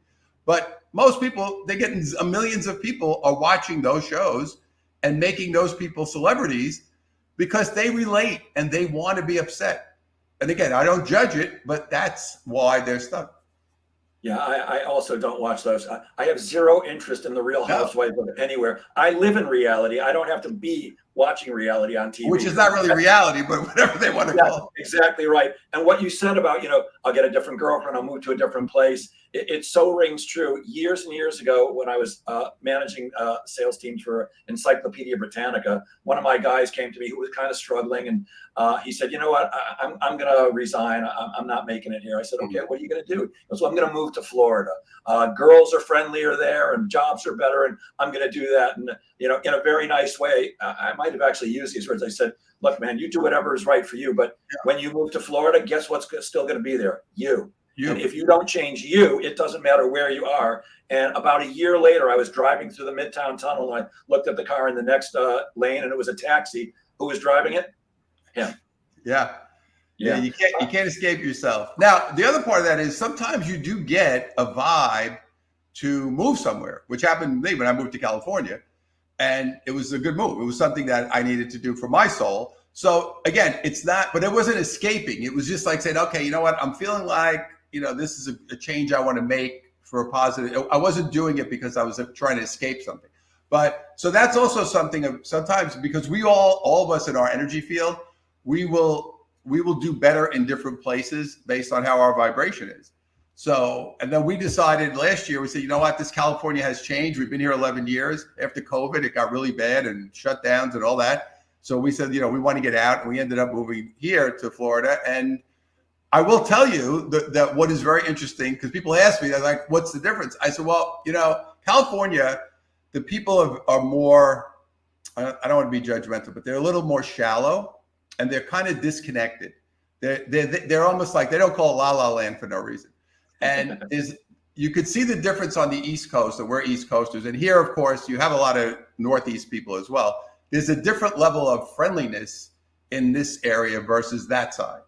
But most people, millions of people are watching those shows and making those people celebrities because they relate and they want to be upset. And again, I don't judge it, but that's why they're stuck.
Yeah, I also don't watch those. I have zero interest in the Real Housewives of anywhere. I live in reality. I don't have to be watching reality on TV.
Which is not really reality, but whatever they want to
Yeah,
call it.
exactly right. And what you said about, I'll get a different girlfriend, I'll move to a different place. It so rings true. Years and years ago, when I was managing sales teams for Encyclopedia Britannica, one of my guys came to me who was kind of struggling, and he said, "You know what? I'm going to resign. I'm not making it here." I said, "Okay, what are you going to do?" He goes, "Well, I'm going to move to Florida. Girls are friendlier there, and jobs are better, and I'm going to do that." And in a very nice way, I might have actually used these words. I said, "Look, man, you do whatever is right for you. But when you move to Florida, guess what's still going to be there? You. And if you don't change you, it doesn't matter where you are." And about a year later, I was driving through the Midtown Tunnel, and I looked at the car in the next lane, and it was a taxi. Who was driving it? Him.
Yeah. You can't escape yourself. Now, the other part of that is sometimes you do get a vibe to move somewhere, which happened to me when I moved to California. And it was a good move. It was something that I needed to do for my soul. So again, it's not, but it wasn't escaping. It was just like saying, okay, you know what? I'm feeling like, this is a change I want to make for a positive. I wasn't doing it because I was trying to escape something. But so that's also something of sometimes, because we all of us in our energy field, we will do better in different places based on how our vibration is. So, and then we decided last year, we said, you know what, this California has changed. We've been here 11 years. After COVID, it got really bad and shutdowns and all that. So we said, we want to get out, and we ended up moving here to Florida. And I will tell you that what is very interesting, because people ask me, they're like, what's the difference? I said, well, California, the people are more, I don't want to be judgmental, but they're a little more shallow, and they're kind of disconnected. They're almost like, they don't call it La La Land for no reason. And you could see the difference on the East Coast, and we're East Coasters. And here, of course, you have a lot of Northeast people as well. There's a different level of friendliness in this area versus that side.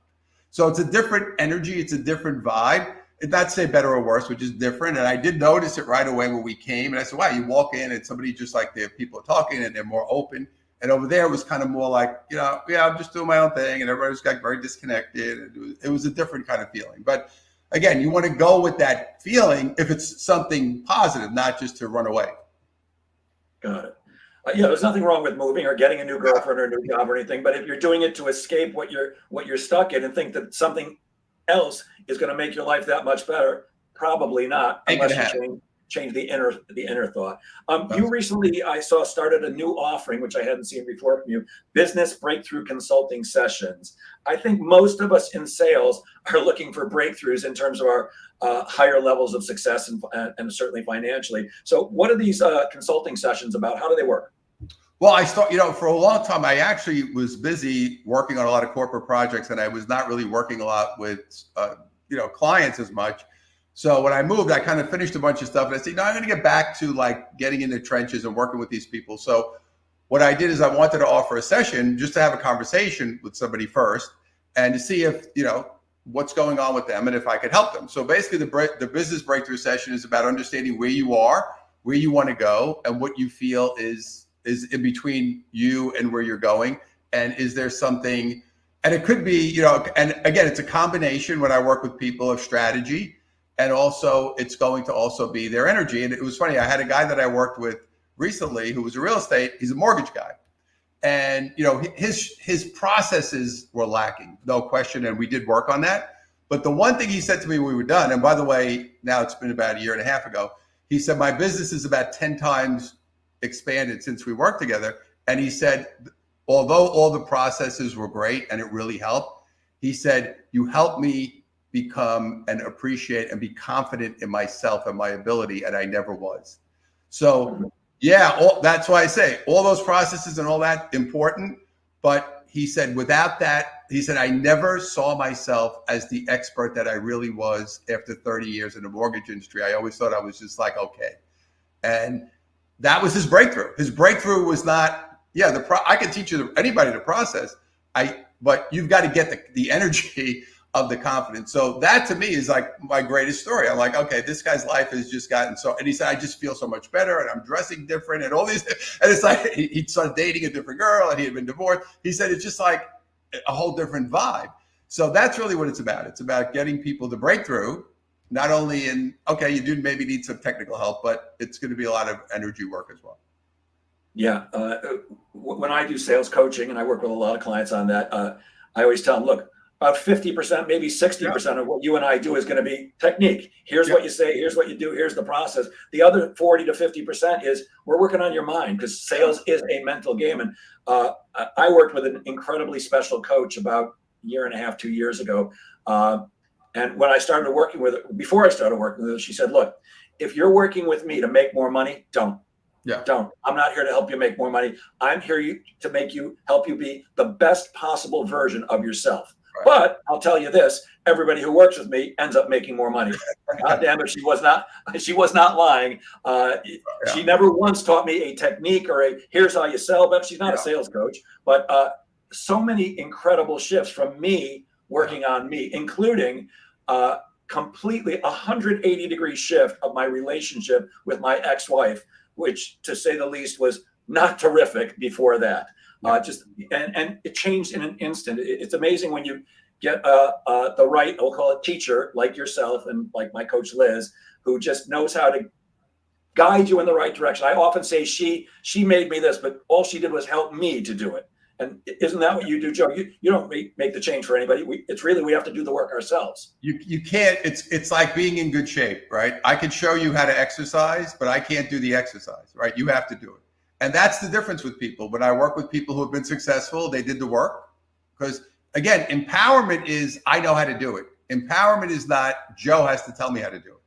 So it's a different energy. It's a different vibe. It's not to say better or worse, which is different. And I did notice it right away when we came. And I said, wow, you walk in and somebody just like the people are talking and they're more open. And over there it was kind of more like, I'm just doing my own thing. And everybody just got very disconnected. It was a different kind of feeling. But again, you want to go with that feeling if it's something positive, not just to run away.
Got it. There's nothing wrong with moving or getting a new girlfriend or a new job or anything. But if you're doing it to escape what you're stuck in and think that something else is going to make your life that much better, probably not, unless you change the inner thought. You recently, I saw, started a new offering, which I hadn't seen before from you, business breakthrough consulting sessions. I think most of us in sales are looking for breakthroughs in terms of our higher levels of success and certainly financially. So what are these consulting sessions about? How do they work?
Well, I for a long time, I actually was busy working on a lot of corporate projects, and I was not really working a lot with, clients as much. So when I moved, I kind of finished a bunch of stuff, and I said, no, I'm going to get back to like getting in the trenches and working with these people. So what I did is I wanted to offer a session just to have a conversation with somebody first and to see if, what's going on with them and if I could help them. So basically the business breakthrough session is about understanding where you are, where you want to go, and what you feel is in between you and where you're going. And is there something, and it could be, and again, it's a combination when I work with people of strategy, and also it's going to also be their energy. And it was funny, I had a guy that I worked with recently who was a real estate, he's a mortgage guy. And, his processes were lacking, no question. And we did work on that. But the one thing he said to me when we were done, and by the way, now it's been about a year and a half ago, he said, my business is about 10 times expanded since we worked together. And he said, although all the processes were great and it really helped, he said, you helped me become and appreciate and be confident in myself and my ability. And I never was. So that's why I say all those processes and all that important. But he said, without that, he said, I never saw myself as the expert that I really was after 30 years in the mortgage industry. I always thought I was just like, okay. And that was his breakthrough. His breakthrough was not, I can teach anybody the process, but you've got to get the energy of the confidence. So that to me is like my greatest story. I'm like, okay, this guy's life has just gotten so, and he said, I just feel so much better and I'm dressing different and all these, and it's like, he started dating a different girl and he had been divorced. He said, it's just like a whole different vibe. So that's really what it's about. It's about getting people to break through, not only in, okay, you do maybe need some technical help, but it's going to be a lot of energy work as well.
Yeah. When I do sales coaching, and I work with a lot of clients on that, I always tell them, look, about 50%, maybe
Yeah,
60% of what you and I do is going to be technique. Here's
yeah,
what you say, here's what you do, here's the process. The other 40 to 50% is we're working on your mind, because
yeah.
sales is a mental game. And I worked with an incredibly special coach about a year and a half, 2 years ago. Uh, and when I started working with her, before I started working with her, she said, look, if you're working with me to make more money, don't.
Yeah.
Don't. I'm not here to help you make more money. I'm here to help you be the best possible version of yourself.
Right.
But I'll tell you this: everybody who works with me ends up making more money. God damn it, she was not lying. She
Yeah,
never once taught me a technique or a here's how you sell. But she's not a
yeah,
sales coach. But so many incredible shifts from me
yeah,
working on me, including completely 180-degree shift of my relationship with my ex-wife, which, to say the least, was not terrific before that.
yeah.
Just and it changed in an instant. It's amazing when you get the right, I'll call it, teacher like yourself and like my coach Liz, who just knows how to guide you in the right direction. I often say she made me this, but all she did was help me to do it. And isn't that what you do, Joe? You don't make the change for anybody. It's really, we have to do the work ourselves.
You can't. It's like being in good shape, right? I can show you how to exercise, but I can't do the exercise, right? You have to do it, and that's the difference with people. When I work with people who have been successful, they did the work. Because again, empowerment is I know how to do it. Empowerment is not Joe has to tell me how to do it,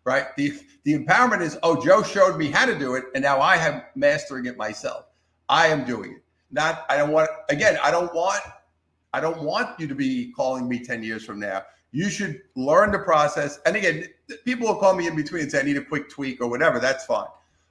right? The empowerment is, oh, Joe showed me how to do it, and now I am mastering it myself. I am doing it. Not I don't want again. I don't want you to be calling me 10 years from now. You should learn the process. And again, people will call me in between and say, I need a quick tweak or whatever. That's fine.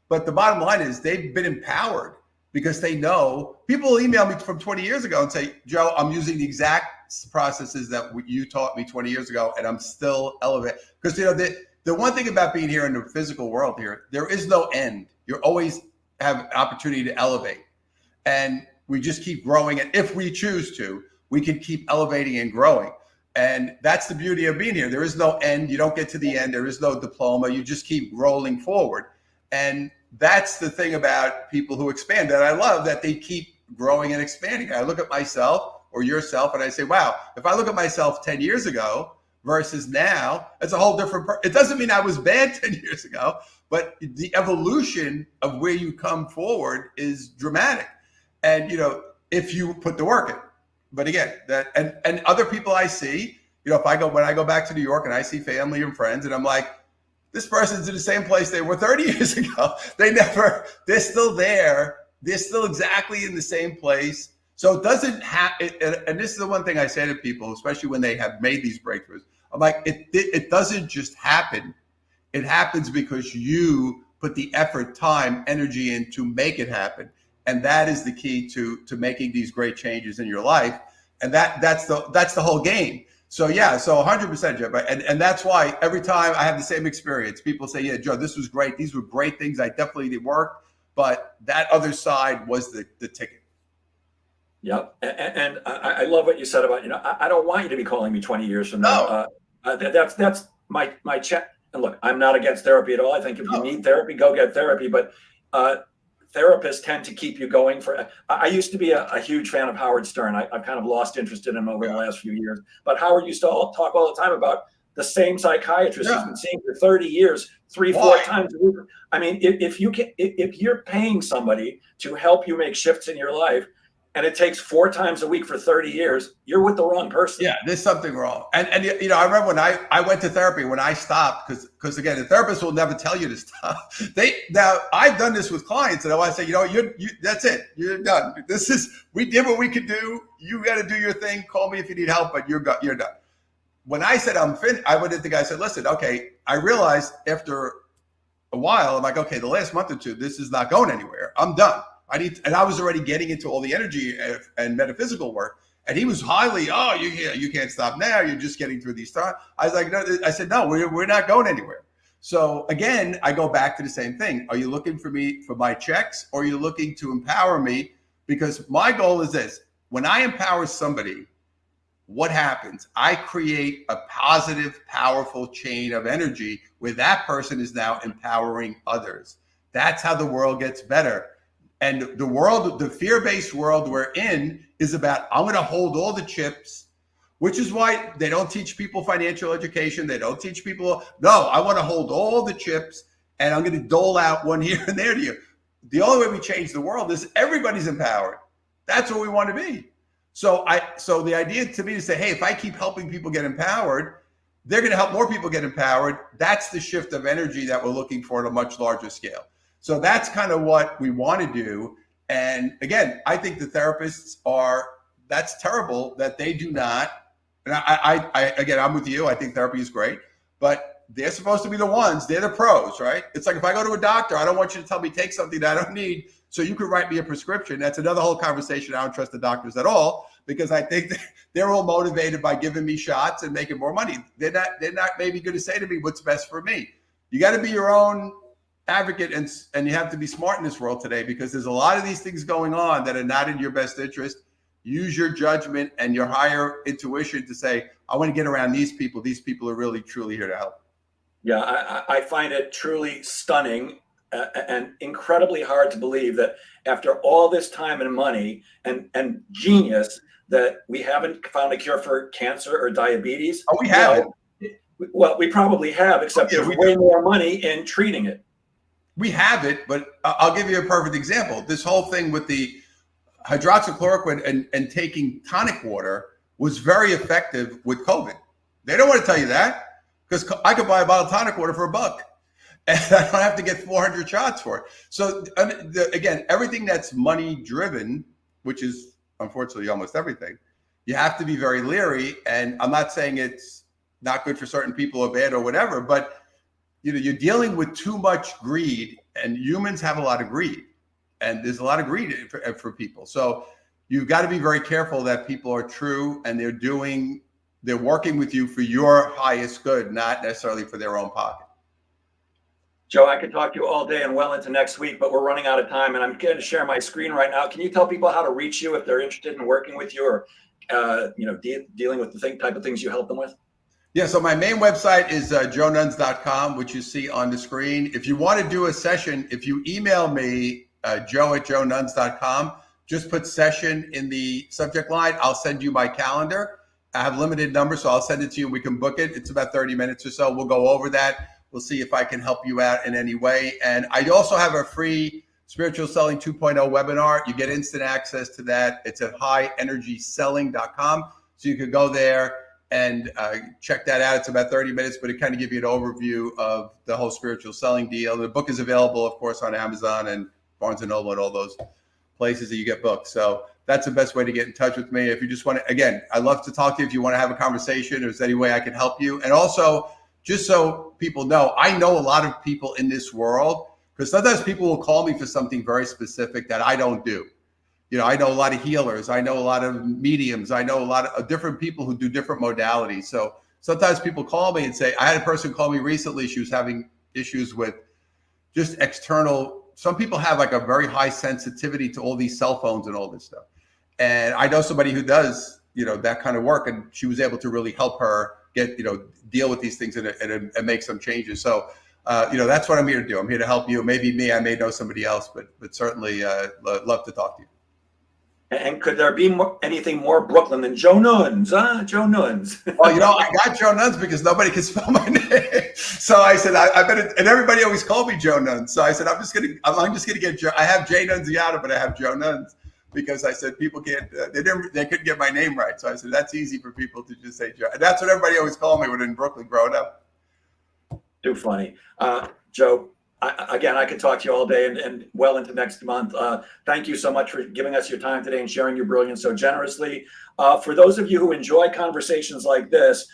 But the bottom line is they've been empowered because they know. People will email me from 20 years ago and say, Joe, I'm using the exact processes that you taught me 20 years ago, and I'm still elevated. Because, the one thing about being here in the physical world here, there is no end. You always have an opportunity to elevate. And we just keep growing. And if we choose to, we can keep elevating and growing. And that's the beauty of being here. There is no end. You don't get to the end. There is no diploma. You just keep rolling forward. And that's the thing about people who expand that I love, that they keep growing and expanding. I look at myself or yourself and I say, wow, if I look at myself 10 years ago versus now, it's a whole different. It doesn't mean I was bad 10 years ago, but the evolution of where you come forward is dramatic. And, if you put the work in. But again, that and other people I see, if when I go back to New York and I see family and friends, and I'm like, this person's in the same place they were 30 years ago. They're still there. They're still exactly in the same place. So it doesn't happen. And this is the one thing I say to people, especially when they have made these breakthroughs. I'm like, it doesn't just happen. It happens because you put the effort, time, energy in to make it happen. And that is the key to making these great changes in your life. And that's the whole game. So 100%, Joe. And that's why every time I have the same experience, people say, yeah, Joe, this was great. These were great things. I definitely did work. But that other side was the ticket.
Yep. And I love what you said about, I don't want you to be calling me 20 years from
No,
now. That's my check. And look, I'm not against therapy at all. I think if you
no.
need therapy, go get therapy. But therapists tend to keep you going for. I used to be a huge fan of Howard Stern. I've kind of lost interest in him over the last few years. But Howard used to talk all the time about the same psychiatrist he's been seeing for 30 years, 3-4 times a week. I mean, if you're paying somebody to help you make shifts in your life, and it takes 4 times a week for 30 years, you're with the wrong person.
Yeah, there's something wrong. And I remember when I went to therapy, when I stopped, because again, the therapist will never tell you to stop. Now I've done this with clients, and I want to say, you that's it. You're done. We did what we could do. You got to do your thing. Call me if you need help, but you're done. When I said I'm finished, I went to the guy and said, listen, okay, I realized after a while, I'm like, okay, the last month or two, this is not going anywhere. I'm done. And I was already getting into all the energy and metaphysical work. And he was highly, you can't stop now. You're just getting through these times. I was like, no, I said, no, we're not going anywhere. So again, I go back to the same thing. Are you looking for me for my checks, or are you looking to empower me? Because my goal is this: when I empower somebody, what happens? I create a positive, powerful chain of energy where that person is now empowering others. That's how the world gets better. And the world, the fear-based world we're in is about, I'm going to hold all the chips, which is why they don't teach people financial education. They don't teach people, no, I want to hold all the chips and I'm going to dole out one here and there to you. The only way we change the world is everybody's empowered. That's what we want to be. So the idea to me is to say, hey, if I keep helping people get empowered, they're going to help more people get empowered. That's the shift of energy that we're looking for at a much larger scale. So that's kind of what we want to do. And again, I think the therapists that's terrible that they do not. And again, I'm with you. I think therapy is great, but they're supposed to be the ones, they're the pros, right? It's like if I go to a doctor, I don't want you to tell me take something that I don't need so you could write me a prescription. That's another whole conversation. I don't trust the doctors at all because I think they're all motivated by giving me shots and making more money. They're not maybe going to say to me what's best for me. You got to be your own advocate and you have to be smart in this world today because there's a lot of these things going on that are not in your best interest. Use your judgment and your higher intuition to say, I want to get around these people. These people are really, truly here to help.
Yeah, I find it truly stunning and incredibly hard to believe that after all this time and money and genius that we haven't found a cure for cancer or diabetes.
Oh, we haven't.
Well, we probably have, except there's way more money in treating it.
We have it, but I'll give you a perfect example. This whole thing with the hydroxychloroquine and taking tonic water was very effective with COVID. They don't want to tell you that because I could buy a bottle of tonic water for $1 and I don't have to get 400 shots for it. So again, everything that's money driven, which is unfortunately almost everything, you have to be very leery. And I'm not saying it's not good for certain people or bad or whatever, but you're dealing with too much greed, and humans have a lot of greed, and there's a lot of greed for people. So you've got to be very careful that people are true and they're working with you for your highest good, not necessarily for their own pocket.
Joe, I could talk to you all day and well into next week, but we're running out of time, and I'm going to share my screen right now. Can you tell people how to reach you if they're interested in working with you or dealing with the type of things you help them with?
Yeah, so my main website is joenunz.com, which you see on the screen. If you want to do a session, if you email me, joe@joenunz.com, just put session in the subject line. I'll send you my calendar. I have limited numbers, so I'll send it to you. We can book it. It's about 30 minutes or so. We'll go over that. We'll see if I can help you out in any way. And I also have a free Spiritual Selling 2.0 webinar. You get instant access to that. It's at highenergyselling.com. So you could go there and check that out. It's about 30 minutes, but it kind of gives you an overview of the whole spiritual selling deal. The book is available, of course, on Amazon and Barnes & Noble and all those places that you get books. So that's the best way to get in touch with me. If you just want to, again, I love to talk to you. If you want to have a conversation, if there's any way I can help you. And also, just so people know, I know a lot of people in this world, because sometimes people will call me for something very specific that I don't do. I know a lot of healers. I know a lot of mediums. I know a lot of different people who do different modalities. So sometimes people call me and say, I had a person call me recently. She was having issues with just external. Some people have like a very high sensitivity to all these cell phones and all this stuff. And I know somebody who does, that kind of work. And she was able to really help her get, deal with these things and make some changes. So, that's what I'm here to do. I'm here to help you. Maybe me, I may know somebody else, but certainly love to talk to you.
And could there be anything more Brooklyn than Joe Nunz? Joe Nunz.
Well, I got Joe Nunz because nobody can spell my name. So I said, I bet, and everybody always called me Joe Nunz. So I said, I'm just gonna get Joe. I have Jay Nunziata, but I have Joe Nunz because I said people can't, they couldn't get my name right. So I said that's easy for people to just say Joe. And that's what everybody always called me when in Brooklyn growing up.
Too funny, Joe. I could talk to you all day and well into next month. Thank you so much for giving us your time today and sharing your brilliance so generously. For those of you who enjoy conversations like this,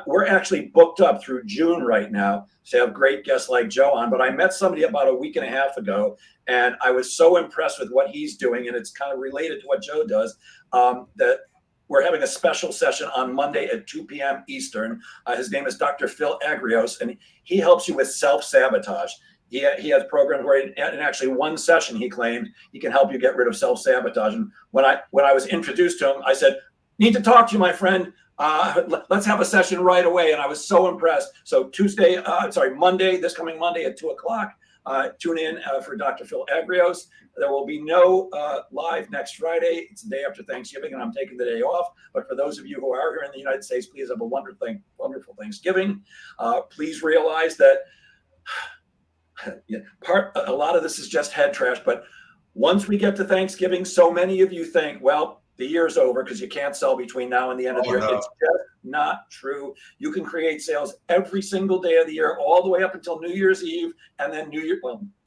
we're actually booked up through June right now to have great guests like Joe on. But I met somebody about a week and a half ago, and I was so impressed with what he's doing, and it's kind of related to what Joe does, that we're having a special session on Monday at 2 p.m. Eastern. His name is Dr. Phil Agrios, and he helps you with self-sabotage. He has programs where in actually one session, he claimed he can help you get rid of self-sabotage. And when I was introduced to him, I said, need to talk to you, my friend. Let's have a session right away. And I was so impressed. So Monday, this coming Monday at 2 o'clock, Tune in for Dr. Phil Agrios. There will be no live next Friday. It's the day after Thanksgiving, and I'm taking the day off. But for those of you who are here in the United States, please have a wonderful Thanksgiving. Please realize that a lot of this is just head trash. But once we get to Thanksgiving, so many of you think, well, the year's over because you can't sell between now and the end of the year. No. It's just not true. You can create sales every single day of the year, all the way up until New Year's Eve, and then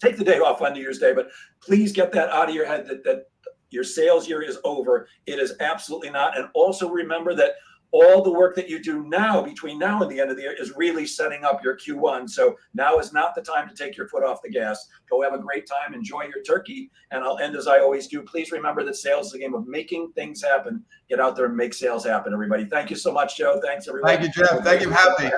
take the day off on New Year's Day, but please get that out of your head that your sales year is over. It is absolutely not. And also remember that all the work that you do now between now and the end of the year is really setting up your Q1. So now is not the time to take your foot off the gas. Go have a great time. Enjoy your turkey. And I'll end as I always do. Please remember that sales is a game of making things happen. Get out there and make sales happen, everybody. Thank you so much, Joe. Thanks, everybody.
Thank you, Jeff. Thank you for having me.